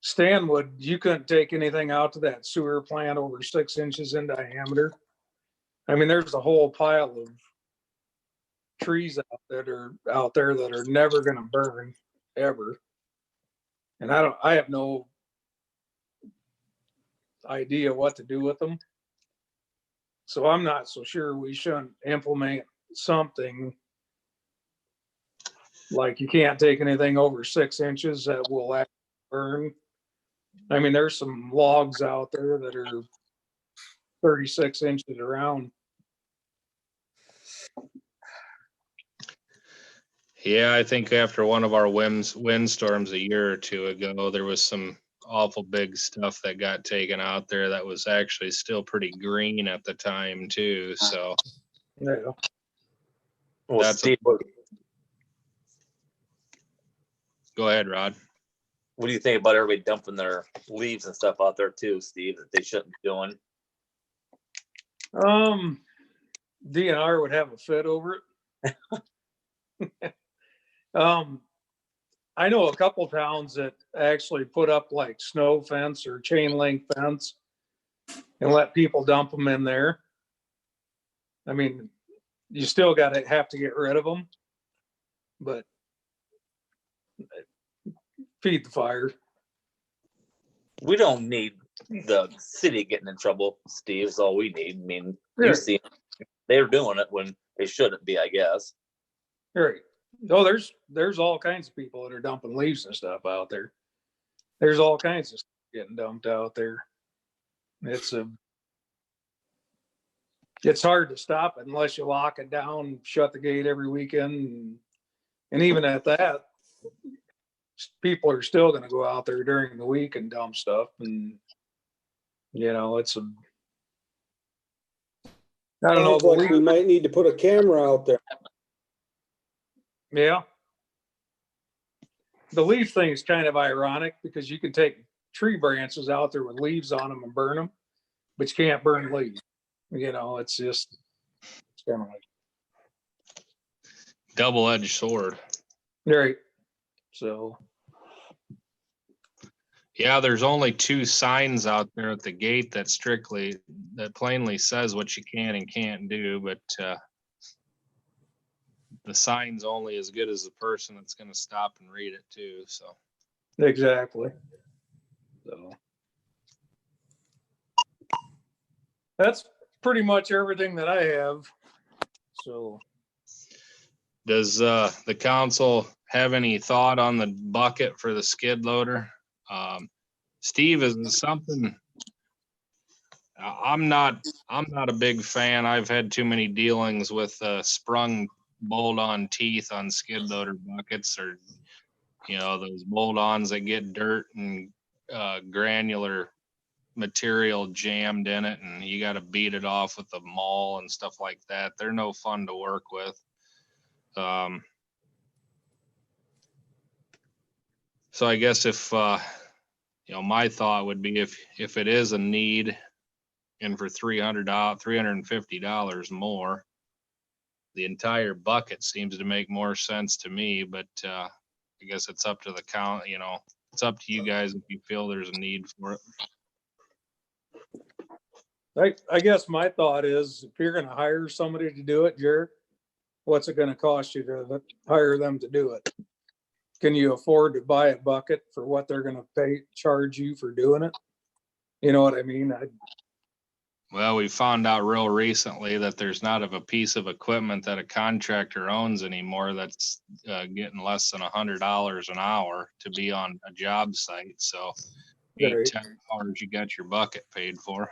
S9: Stanwood, you couldn't take anything out to that sewer plant over 6 inches in diameter. I mean, there's a whole pile of trees out there that are never gonna burn ever. And I have no idea what to do with them. So I'm not so sure we shouldn't implement something like you can't take anything over 6 inches that will actually burn. I mean, there's some logs out there that are 36 inches around.
S7: Yeah, I think after one of our windstorms a year or two ago, there was some awful big stuff that got taken out there that was actually still pretty green at the time too. So
S9: Yeah.
S13: Well,
S7: That's a-
S13: Steve,
S7: go ahead, Rod.
S13: what do you think about everybody dumping their leaves and stuff out there too, Steve, that they shouldn't be doing?
S9: DNR would have a fit over it. I know a couple towns that actually put up like snow fence or chain link fence and let people dump them in there. I mean, you still have to get rid of them, but feed the fire.
S13: We don't need the city getting in trouble, Steve, is all we need. I mean,
S9: Right.
S13: you see, they're doing it when they shouldn't be, I guess.
S9: Right. Oh, there's all kinds of people that are dumping leaves and stuff out there. There's all kinds of stuff getting dumped out there. It's hard to stop it unless you lock it down, shut the gate every weekend. And even at that, people are still going to go out there during the week and dump stuff. And, you know, I don't know.
S11: Sounds like we might need to put a camera out there.
S9: Yeah. The leaf thing is kind of ironic because you can take tree branches out there with leaves on them and burn them, but you can't burn leaves. You know, it's kind of like
S7: Double-edged sword.
S9: right. So
S7: Yeah, there's only 2 signs out there at the gate that plainly says what you can and can't do, but the sign's only as good as the person that's going to stop and read it too. So
S9: exactly. So that's pretty much everything that I have. So
S7: does the council have any thought on the bucket for the skid loader? Steve, is it something? I'm not a big fan. I've had too many dealings with sprung bolt-on teeth on skid loader buckets, or those bolt-ons that get dirt and granular material jammed in it, and you got to beat it off with a maul and stuff like that. They're no fun to work with. So I guess if my thought would be if it is a need, and for $350 more, the entire bucket seems to make more sense to me. But I guess it's up to the count. It's up to you guys if you feel there's a need for it.
S9: I guess my thought is if you're going to hire somebody to do it, Jared, what's it going to cost you to hire them to do it? Can you afford to buy a bucket for what they're going to charge you for doing it? You know what I mean?
S7: Well, we found out real recently that there's not a piece of equipment that a contractor owns anymore that's getting less than $100 an hour to be on a job site. So 8-10 hours, you got your bucket paid for.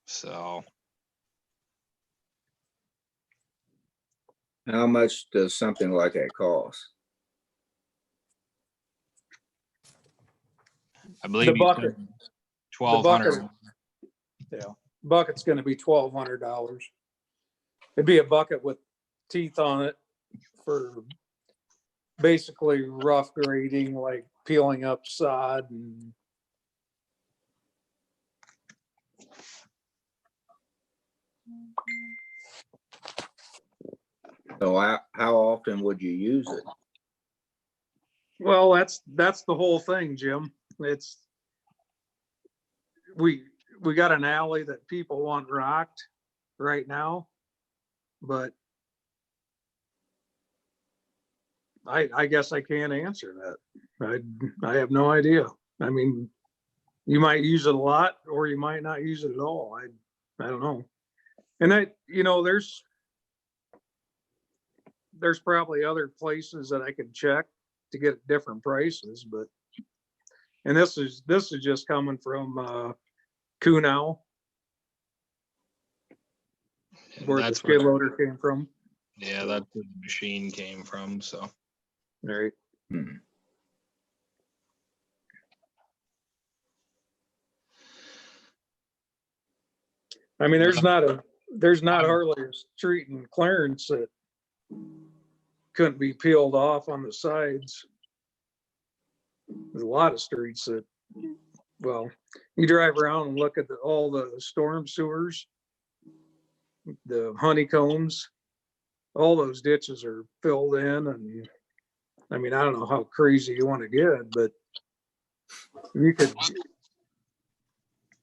S7: So
S3: How much does something like that cost?
S7: I believe
S9: the bucket,
S7: $1,200.
S9: Yeah, bucket's going to be $1,200. It'd be a bucket with teeth on it for basically rough grading, like peeling up sod and
S3: So how often would you use it?
S9: well, that's the whole thing, Jim. It's we got an alley that people want rocked right now, but I guess I can't answer that. I have no idea. I mean, you might use it a lot or you might not use it at all. I don't know. And there's probably other places that I could check to get different prices, but and this is just coming from Kunow.
S7: And
S9: Where the
S7: that's
S9: skid loader came from.
S7: Yeah, that's where the machine came from, so.
S9: Right.
S3: Hmm.
S9: I mean, there's not hardly a street in Clarence that couldn't be peeled off on the sides. There's a lot of streets that, well, you drive around and look at all the storm sewers, the honeycombs, all those ditches are filled in. And I mean, I don't know how crazy you want to get, but you could,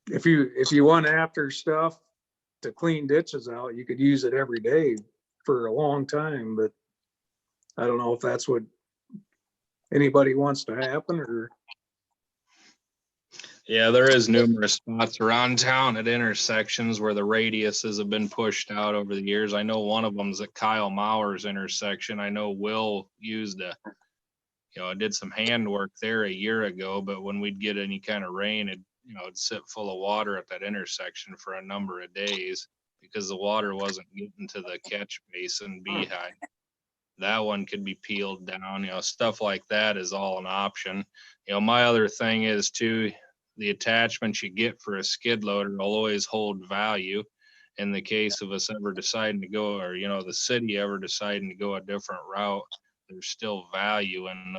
S9: if you went after stuff to clean ditches out, you could use it every day for a long time. But I don't know if that's what anybody wants to happen or.
S7: Yeah, there is numerous spots around town at intersections where the radiuses have been pushed out over the years. I know one of them's at Kyle Mauer's intersection. I know Will used did some handwork there a year ago, but when we'd get any kind of rain, it'd sit full of water at that intersection for a number of days because the water wasn't getting to the catch basin behind. That one could be peeled down, stuff like that is all an option. My other thing is too, the attachments you get for a skid loader will always hold value in the case of us ever deciding to go, or, the city ever deciding to go a different route. There's still value in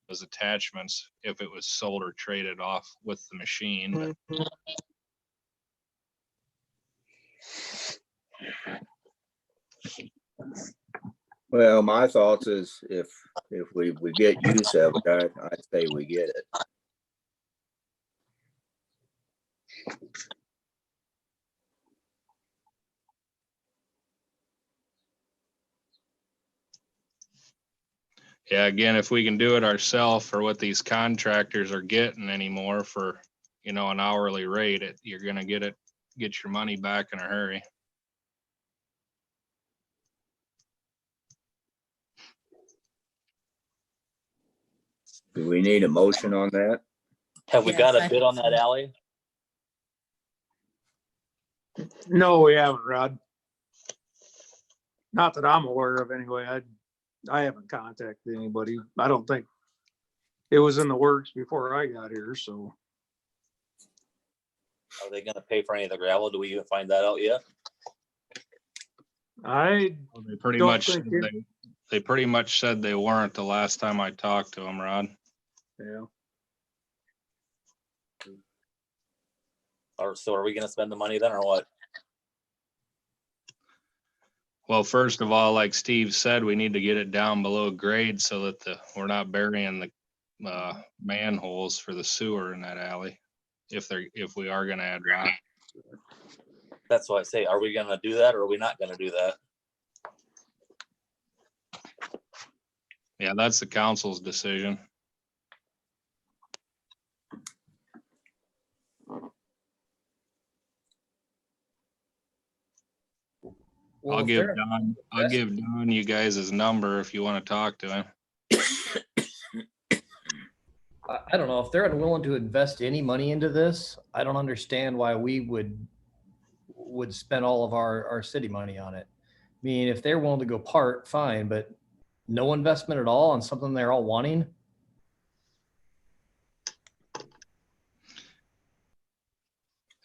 S7: those attachments if it was sold or traded off with the machine.
S3: Well, my thoughts is if we get use of it, I'd say we get it.
S7: Yeah, again, if we can do it ourselves for what these contractors are getting anymore for, an hourly rate, you're gonna get your money back in a hurry.
S3: Do we need a motion on that?
S13: Have we
S10: Yes,
S13: got
S10: I
S13: a bid on that alley?
S9: No, we haven't, Rod. Not that I'm aware of anyway. I haven't contacted anybody. I don't think it was in the works before I got here, so.
S13: Are they gonna pay for any of the gravel? Do we even find that out yet?
S9: I
S7: They pretty
S9: Don't
S7: much
S9: think
S7: said
S9: it-
S7: they pretty much said they weren't the last time I talked to them, Rod.
S9: Yeah.
S13: Or so are we gonna spend the money then or what?
S7: Well, first of all, like Steve said, we need to get it down below grade so that we're not burying the manholes for the sewer in that alley. If we are gonna add rock.
S13: That's why I say, are we gonna do that or are we not gonna do that?
S7: Yeah, that's the council's decision.
S1: Well,
S7: I'll
S1: if
S7: give
S1: they're-
S7: Don you guys his number if you want to talk to him.
S1: I don't know if they're unwilling to invest any money into this. I don't understand why we would spend all of our city money on it. I mean, if they're willing to go part, fine, but no investment at all on something they're all wanting.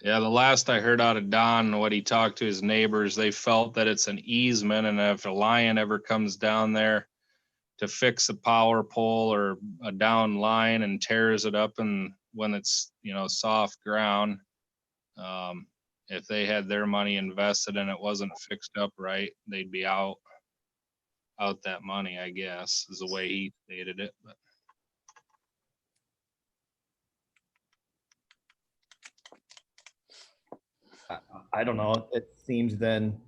S7: Yeah, the last I heard out of Don, what he talked to his neighbors, they felt that it's an easement, and if a lion ever comes down there to fix a power pole or a down line and tears it up, and when it's soft ground, if they had their money invested and it wasn't fixed up right, they'd be out that money, I guess, is the way he stated it. But
S1: I don't know. It seems then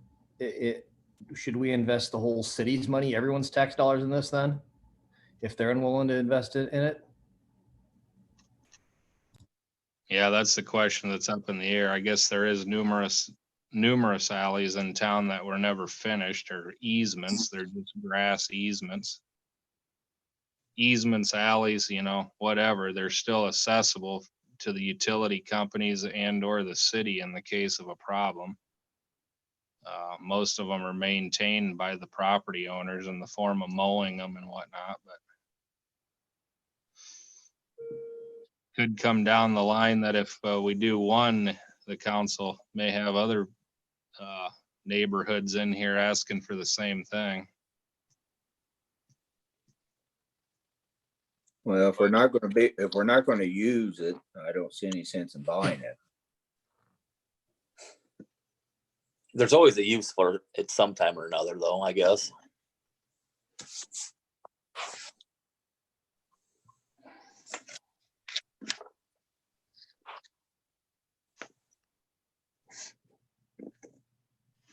S1: should we invest the whole city's money, everyone's tax dollars in this then? If they're unwilling to invest in it?
S7: yeah, that's the question that's up in the air. I guess there is numerous alleys in town that were never finished, or easements. They're just grass easements. Easements, alleys, whatever, they're still accessible to the utility companies and or the city in the case of a problem. Most of them are maintained by the property owners in the form of mowing them and whatnot, but could come down the line that if we do one, the council may have other neighborhoods in here asking for the same thing.
S3: Well, if we're not gonna use it, I don't see any sense in buying it.
S13: There's always a use for it sometime or another, though, I guess.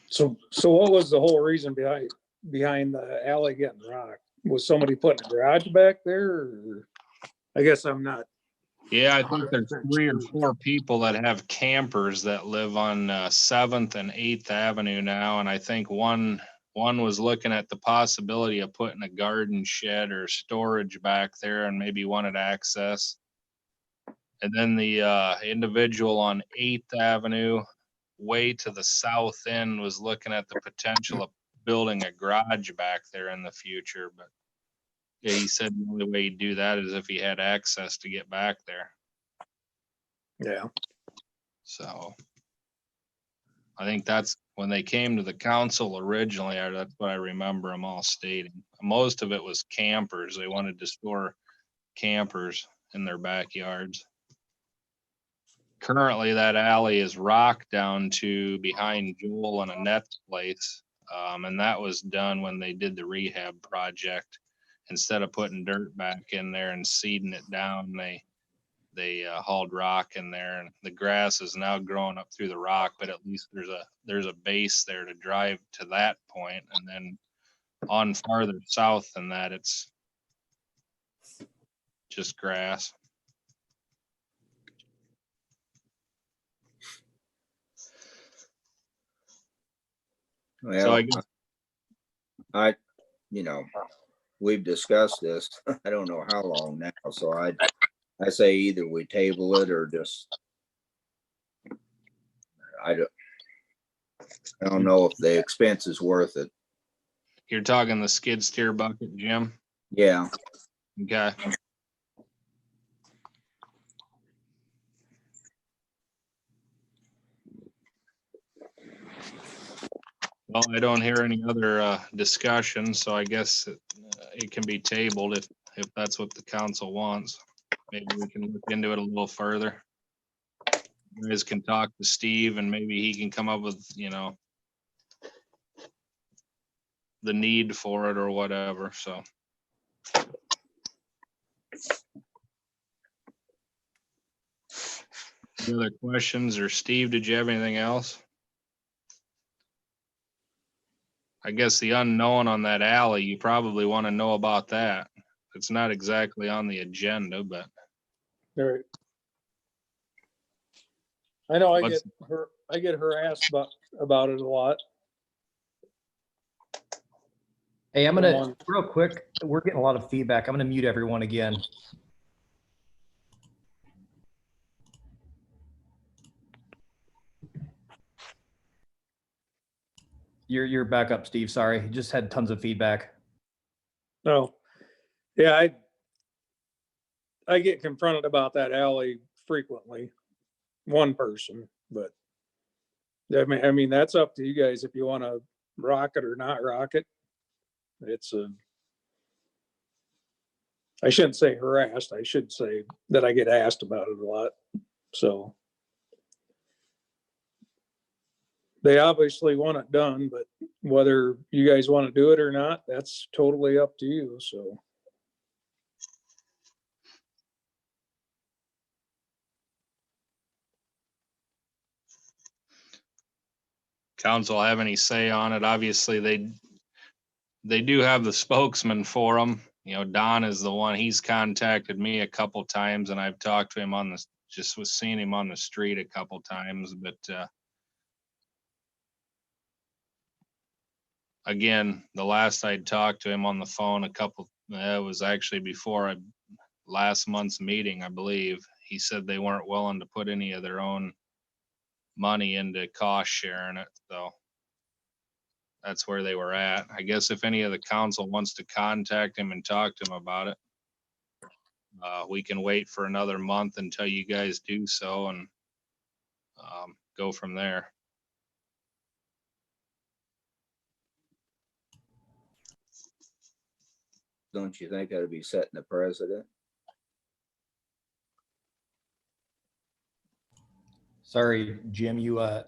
S9: So what was the whole reason behind the alley getting rocked? Was somebody putting a garage back there? Or? I guess I'm not.
S7: Yeah, I think there's 3 or 4 people that have campers that live on 7th and 8th Avenue now, and I think one was looking at the possibility of putting a garden shed or storage back there and maybe wanted access. And then the individual on 8th Avenue, way to the south end, was looking at the potential of building a garage back there in the future, but yeah, he said the only way he'd do that is if he had access to get back there.
S9: Yeah.
S7: So I think that's when they came to the council originally, that's what I remember them all stating. Most of it was campers. They wanted to store campers in their backyards. Currently, that alley is rocked down to behind Joel and Annette's place. And that was done when they did the rehab project. Instead of putting dirt back in there and seeding it down, they hauled rock in there, and the grass is now growing up through the rock, but at least there's a base there to drive to that point, and then on farther south than that, it's just grass.
S3: Well,
S7: So I guess
S3: we've discussed this, I don't know how long now, so I say either we table it or just, I don't know if the expense is worth it.
S7: you're talking the skid steer bucket, Jim?
S3: Yeah.
S7: Okay. Well, I don't hear any other discussion, so I guess it can be tabled if that's what the council wants. Maybe we can look into it a little further. You guys can talk to Steve and maybe he can come up with, the need for it or whatever, so. Any other questions? Or Steve, did you have anything else? I guess the unknown on that alley, you probably want to know about that. It's not exactly on the agenda, but.
S9: All right. I know I get harassed about it a lot.
S1: Hey, I'm gonna real quick. We're getting a lot of feedback. I'm gonna mute everyone again. You're back up, Steve. Sorry, just had tons of feedback.
S9: No, yeah, I get confronted about that alley frequently. One person, but I mean that's up to you guys if you want to rock it or not rock it. I shouldn't say harassed. I should say that I get asked about it a lot. So they obviously want it done, but whether you guys want to do it or not, that's totally up to you. So.
S7: Council have any say on it? Obviously, they do have the spokesman for them. Don is the one. He's contacted me a couple times, and I've talked to him was seeing him on the street a couple times. But again, the last I'd talked to him on the phone it was actually before last month's meeting, I believe. He said they weren't willing to put any of their own money into cost sharing it. So that's where they were at. I guess if any of the council wants to contact him and talk to him about it, we can wait for another month until you guys do so and go from there.
S3: Don't you think that'd be setting the precedent?
S1: Sorry, Jim,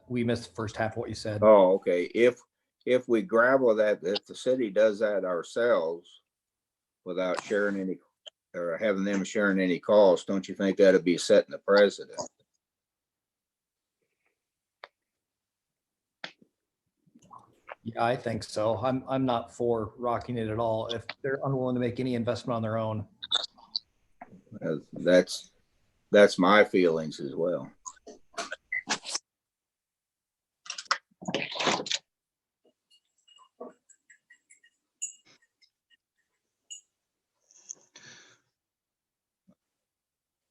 S1: we missed the first half of what you said.
S3: Oh, okay. If we gravel that, if the city does that ourselves without sharing any, or having them sharing any costs, don't you think that'd be setting the precedent?
S1: Yeah, I think so. I'm not for rocking it at all if they're unwilling to make any investment on their own.
S3: That's my feelings as well.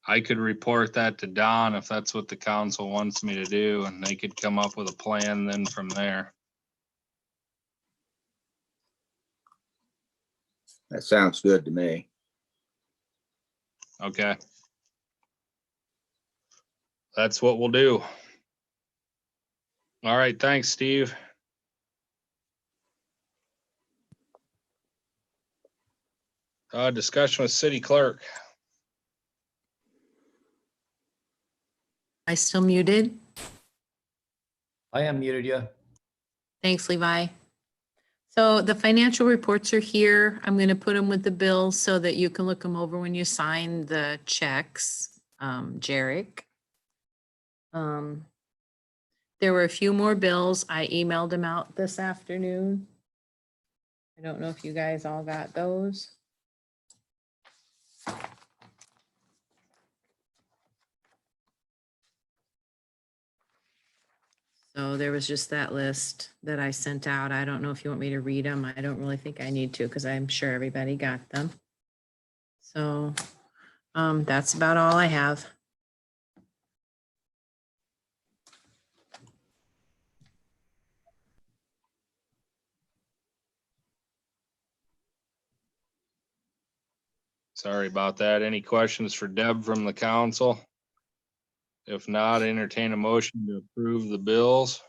S7: I could report that to Don if that's what the council wants me to do, and they could come up with a plan then from there.
S3: That sounds good to me.
S7: Okay. That's what we'll do. All right, thanks, Steve. Discussion with city clerk.
S6: I still muted?
S1: I am muted, yeah.
S6: Thanks, Levi. So the financial reports are here. I'm going to put them with the bills so that you can look them over when you sign the checks, Jarek. There were a few more bills. I emailed them out this afternoon. I don't know if you guys all got those. So there was just that list that I sent out. I don't know if you want me to read them. I don't really think I need to because I'm sure everybody got them. So that's about all I have.
S7: Sorry about that. Any questions for Deb from the council? If not, entertain a motion to approve the bills.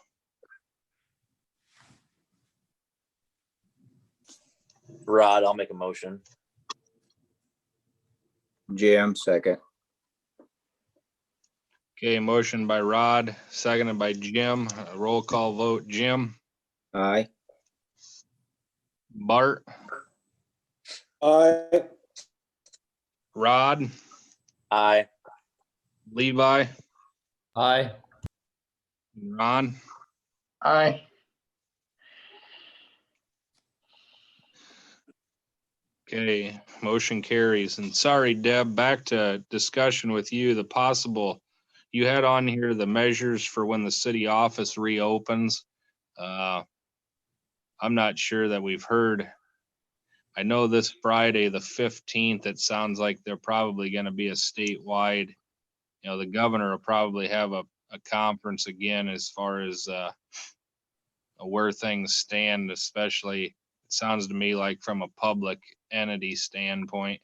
S13: Rod, I'll make a motion.
S3: Jim, second.
S7: Okay, motion by Rod, seconded by Jim. Roll call vote. Jim,
S3: Aye.
S7: Bart,
S11: Aye.
S7: Rod,
S13: Aye.
S7: Levi,
S1: Aye.
S7: Ron.
S5: Aye.
S7: Okay, motion carries. And sorry, Deb, back to discussion with you, the possible, you had on here the measures for when the city office reopens. I'm not sure that we've heard. I know this Friday, the 15th, it sounds like they're probably going to be a statewide, the governor will probably have a conference again as far as where things stand, especially, it sounds to me like from a public entity standpoint,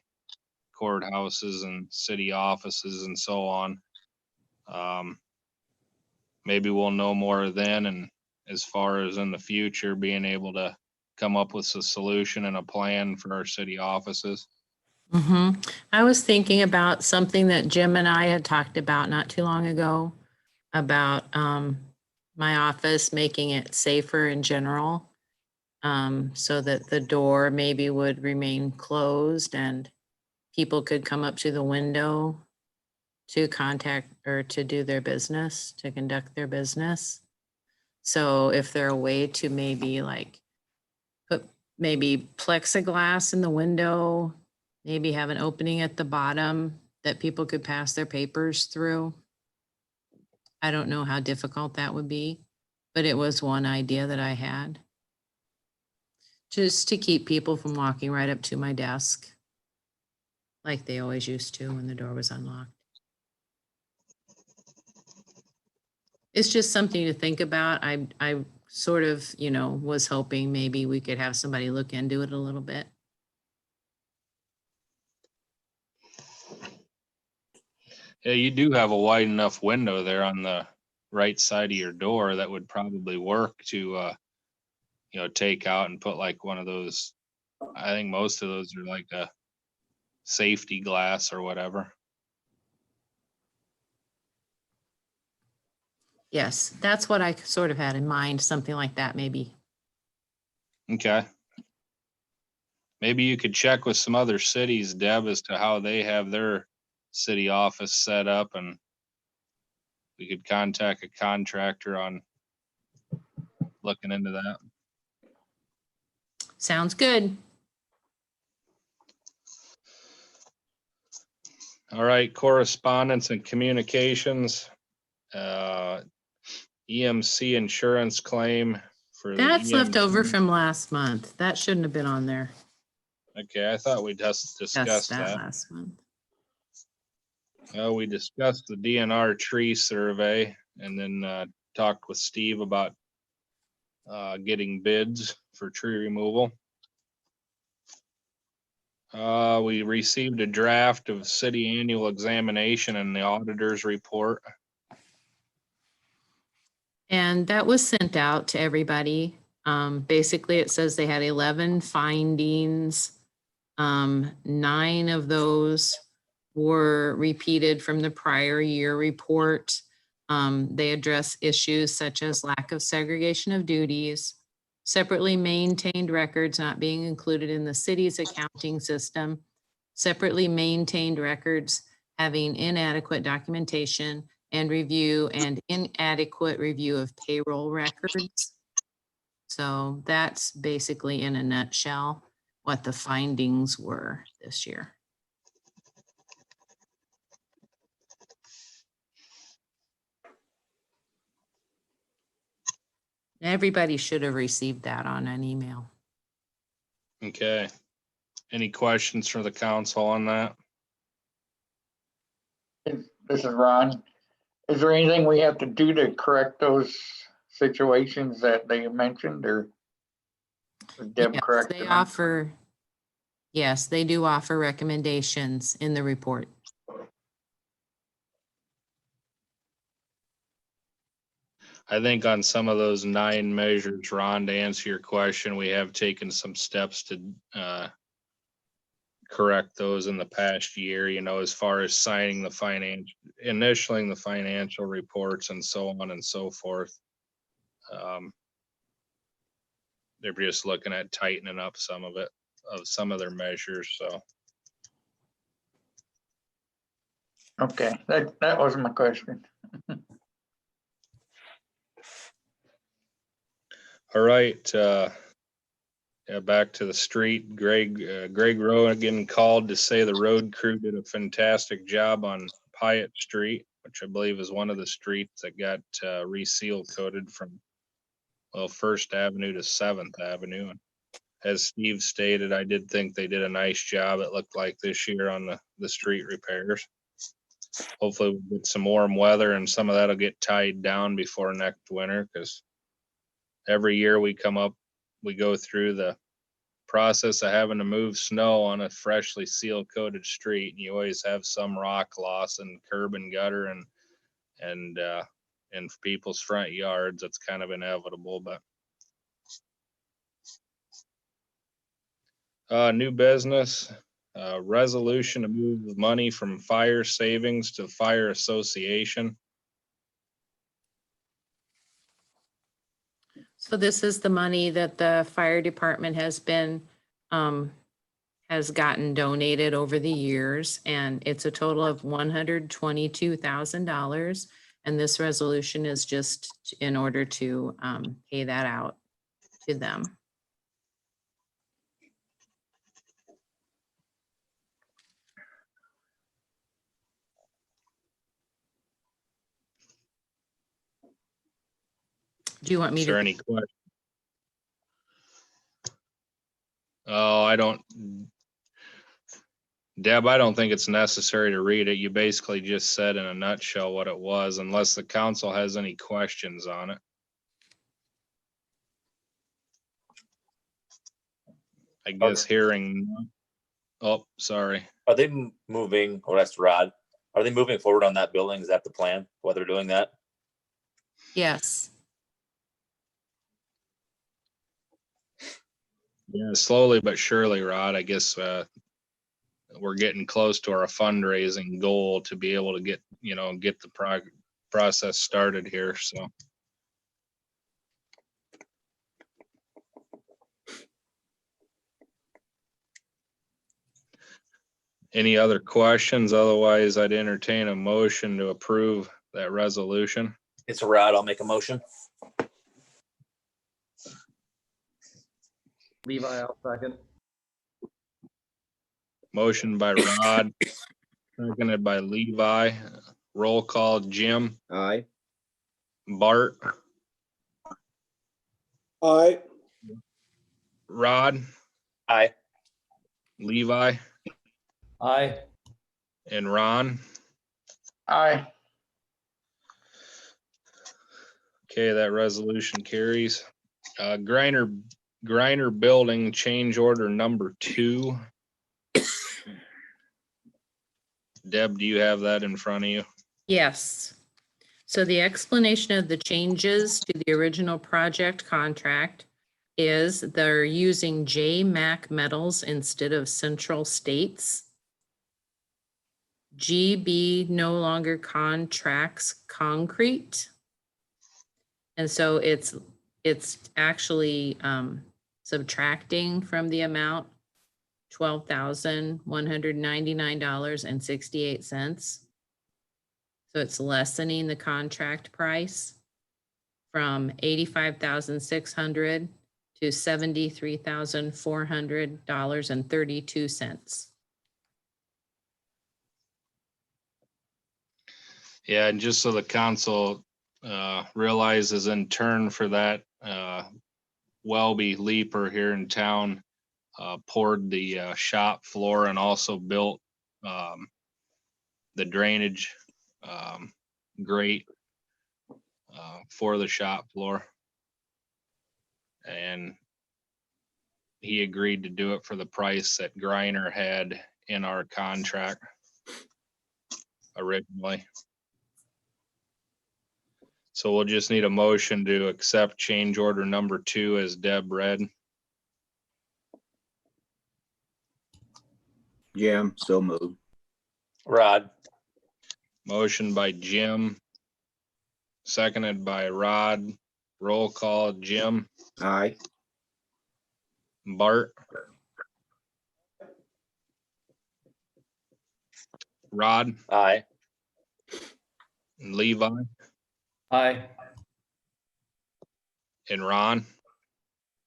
S7: courthouses and city offices and so on. Maybe we'll know more then, and as far as in the future, being able to come up with a solution and a plan for our city offices.
S6: I was thinking about something that Jim and I had talked about not too long ago about my office, making it safer in general, so that the door maybe would remain closed and people could come up to the window to contact or to do their business, to conduct their business. So if there a way to maybe like put maybe plexiglass in the window, maybe have an opening at the bottom that people could pass their papers through. I don't know how difficult that would be, but it was one idea that I had. Just to keep people from walking right up to my desk like they always used to when the door was unlocked. It's just something to think about. I sort of, was hoping maybe we could have somebody look into it a little bit.
S7: Yeah, you do have a wide enough window there on the right side of your door that would probably work to, take out and put like one of those. I think most of those are like a safety glass or whatever.
S6: Yes, that's what I sort of had in mind, something like that maybe.
S7: Okay. Maybe you could check with some other cities, Deb, as to how they have their city office set up, and we could contact a contractor on looking into that.
S6: Sounds good.
S7: All right, correspondence and communications. EMC insurance claim for the
S6: That's left over
S7: EMC.
S6: from last month. That shouldn't have been on there.
S7: Okay, I thought we just discussed that.
S6: last month.
S7: We discussed the DNR tree survey and then talked with Steve about getting bids for tree removal. We received a draft of city annual examination and the auditor's report.
S6: And that was sent out to everybody. Basically, it says they had 11 findings. 9 of those were repeated from the prior year report. They address issues such as lack of segregation of duties, separately maintained records not being included in the city's accounting system, separately maintained records having inadequate documentation and review and inadequate review of payroll records. So that's basically in a nutshell what the findings were this year. Everybody should have received that on an email.
S7: Okay. Any questions from the council on that?
S5: This is Ron. Is there anything we have to do to correct those situations that they mentioned, or Deb
S6: Yes,
S5: corrected
S6: they
S5: them?
S6: offer, yes, they do offer recommendations in the report.
S7: I think on some of those 9 measures, Ron, to answer your question, we have taken some steps to correct those in the past year, as far as signing the initialing the financial reports and so on and so forth. They're just looking at tightening up some of their measures, so.
S5: Okay, that was my question.
S7: All right, back to the street. Greg Rowan called to say the road crew did a fantastic job on Pyatt Street, which I believe is one of the streets that got reseal coated from, First Avenue to 7th Avenue. And as Steve stated, I did think they did a nice job, it looked like, this year on the street repairs. Hopefully we'll get some warm weather and some of that'll get tied down before next winter, because every year we go through the process of having to move snow on a freshly seal coated street, and you always have some rock loss in curb and gutter and in people's front yards. It's kind of inevitable. But new business, resolution to move money from fire savings to fire association.
S6: So this is the money that the fire department has gotten donated over the years, and it's a total of $122,000. And this resolution is just in order to pay that out to them. Do you want me
S7: Is there
S6: to?
S7: any question? Oh, Deb, I don't think it's necessary to read it. You basically just said in a nutshell what it was, unless the council has any questions on it. I guess hearing, oh, sorry.
S13: Are they moving, oh, that's Rod. Are they moving forward on that building? Is that the plan, while they're doing that?
S6: Yes.
S7: Yeah, slowly but surely, Rod. I guess we're getting close to our fundraising goal to be able to get the process started here. So any other questions? Otherwise, I'd entertain a motion to approve that resolution.
S13: It's Rod. I'll make a motion.
S1: Levi, I'll second.
S7: Motion by Rod, seconded by Levi. Roll call, Jim,
S3: Aye.
S7: Bart,
S11: Aye.
S7: Rod,
S13: Aye.
S7: Levi,
S1: Aye.
S7: and Ron.
S5: Aye.
S7: Okay, that resolution carries. Griner Building change order number 2. Deb, do you have that in front of you?
S6: Yes. So the explanation of the changes to the original project contract is they're using J-Mac metals instead of Central States. GB no longer contracts concrete. And so it's actually subtracting from the amount $12,199.68. So it's lessening the contract price from $85,600 to $73,400.32.
S7: Yeah, and just so the council realizes, in turn for that, Welby Leaper here in town poured the shop floor and also built the drainage grate for the shop floor. And he agreed to do it for the price that Griner had in our contract originally. So we'll just need a motion to accept change order number 2 as Deb read.
S3: Jim, so moved.
S13: Rod.
S7: Motion by Jim, seconded by Rod. Roll call, Jim,
S3: Aye.
S7: Bart, Rod,
S13: Aye.
S7: and Levi,
S1: Aye.
S7: and Ron.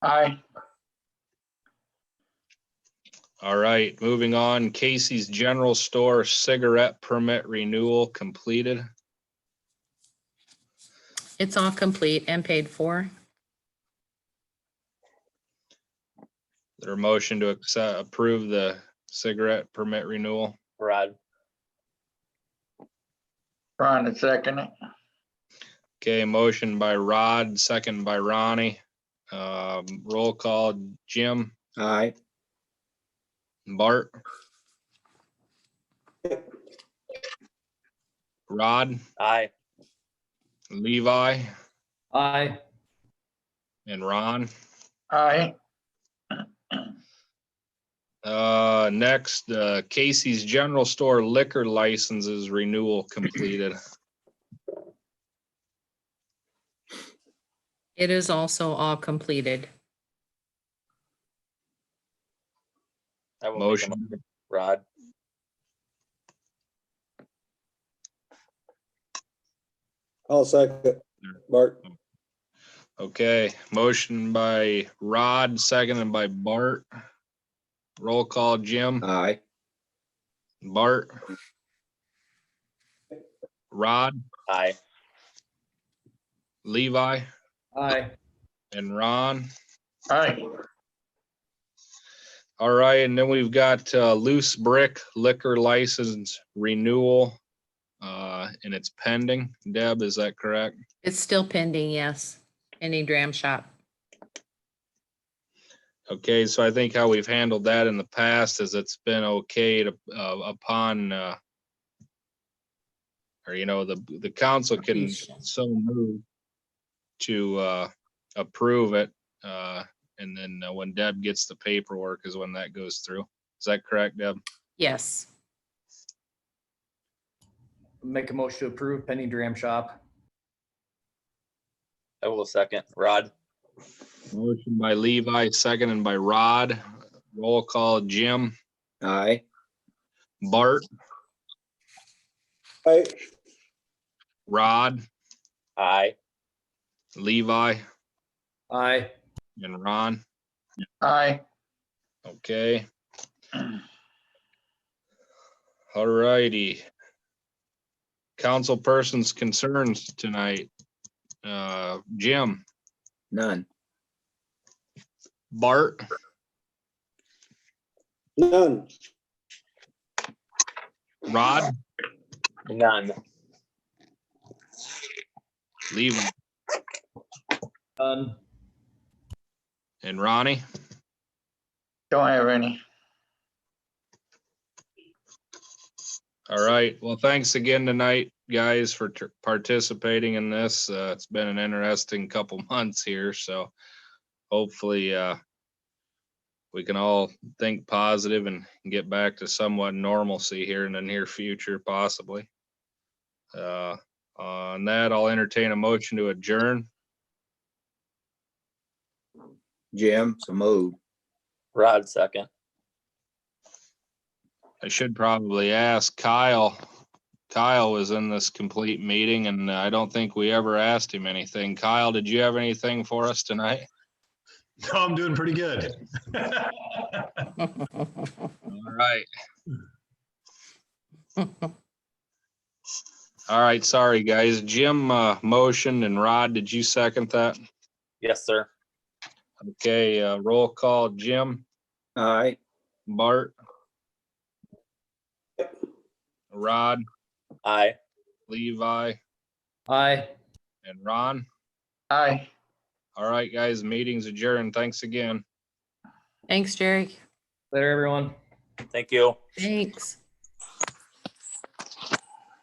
S5: Aye.
S7: All right, moving on. Casey's General Store cigarette permit renewal completed.
S6: It's all complete and paid for.
S7: There a motion to approve the cigarette permit renewal?
S13: Rod.
S5: Ron, second it.
S7: Okay, motion by Rod, second by Ronnie. Roll call, Jim,
S3: Aye.
S7: Bart, Rod,
S13: Aye.
S7: Levi,
S1: Aye.
S7: and Ron.
S5: Aye.
S7: Next, Casey's General Store liquor licenses renewal completed.
S6: It is also all completed.
S13: I will
S7: Motion.
S13: make a motion. Rod.
S11: I'll second. Bart.
S7: Okay, motion by Rod, seconded by Bart. Roll call, Jim,
S3: Aye.
S7: Bart, Rod,
S13: Aye.
S7: Levi,
S1: Aye.
S7: and Ron.
S5: Aye.
S7: All right, and then we've got Loose Brick liquor license renewal, and it's pending. Deb, is that correct?
S6: It's still pending, yes. Any dram shop.
S7: Okay, so I think how we've handled that in the past is it's been okay to, upon, or, you know, the council can so move to, approve it. And then when Deb gets the paperwork is when that goes through. Is that correct, Deb?
S6: Yes.
S1: Make a motion to approve pending dram shop.
S13: I will second. Rod?
S7: Motion by Levi, seconded by Rod. Roll call, Jim,
S3: Aye.
S7: Bart,
S11: I,
S7: Rod,
S13: Aye.
S7: Levi,
S1: Aye.
S7: and Ron.
S5: Aye.
S7: Okay. All righty. Council persons' concerns tonight. Jim,
S3: None.
S7: Bart,
S11: none.
S7: Rod,
S13: None.
S7: Levi,
S1: Done.
S7: and Ronnie.
S5: Don't have any.
S7: All right. Well, thanks again tonight, guys, for participating in this. It's been an interesting couple months here, so hopefully we can all think positive and get back to somewhat normalcy here in the near future, possibly. On that, I'll entertain a motion to adjourn.
S3: Jim, so move.
S13: Rod second.
S7: I should probably ask Kyle. Kyle was in this complete meeting and I don't think we ever asked him anything. Kyle, did you have anything for us tonight?
S14: No, I'm doing pretty good.
S7: All right. All right, sorry guys. Jim motioned and Rod, did you second that?
S13: Yes, sir.
S7: Okay, roll call. Jim,
S3: Aye.
S7: Bart, Rod,
S13: Aye.
S7: Levi,
S1: Aye.
S7: and Ron.
S5: Aye.
S7: All right, guys, meeting's adjourned. Thanks again.
S6: Thanks, Jerry.
S1: Later, everyone.
S13: Thank you.
S6: Thanks.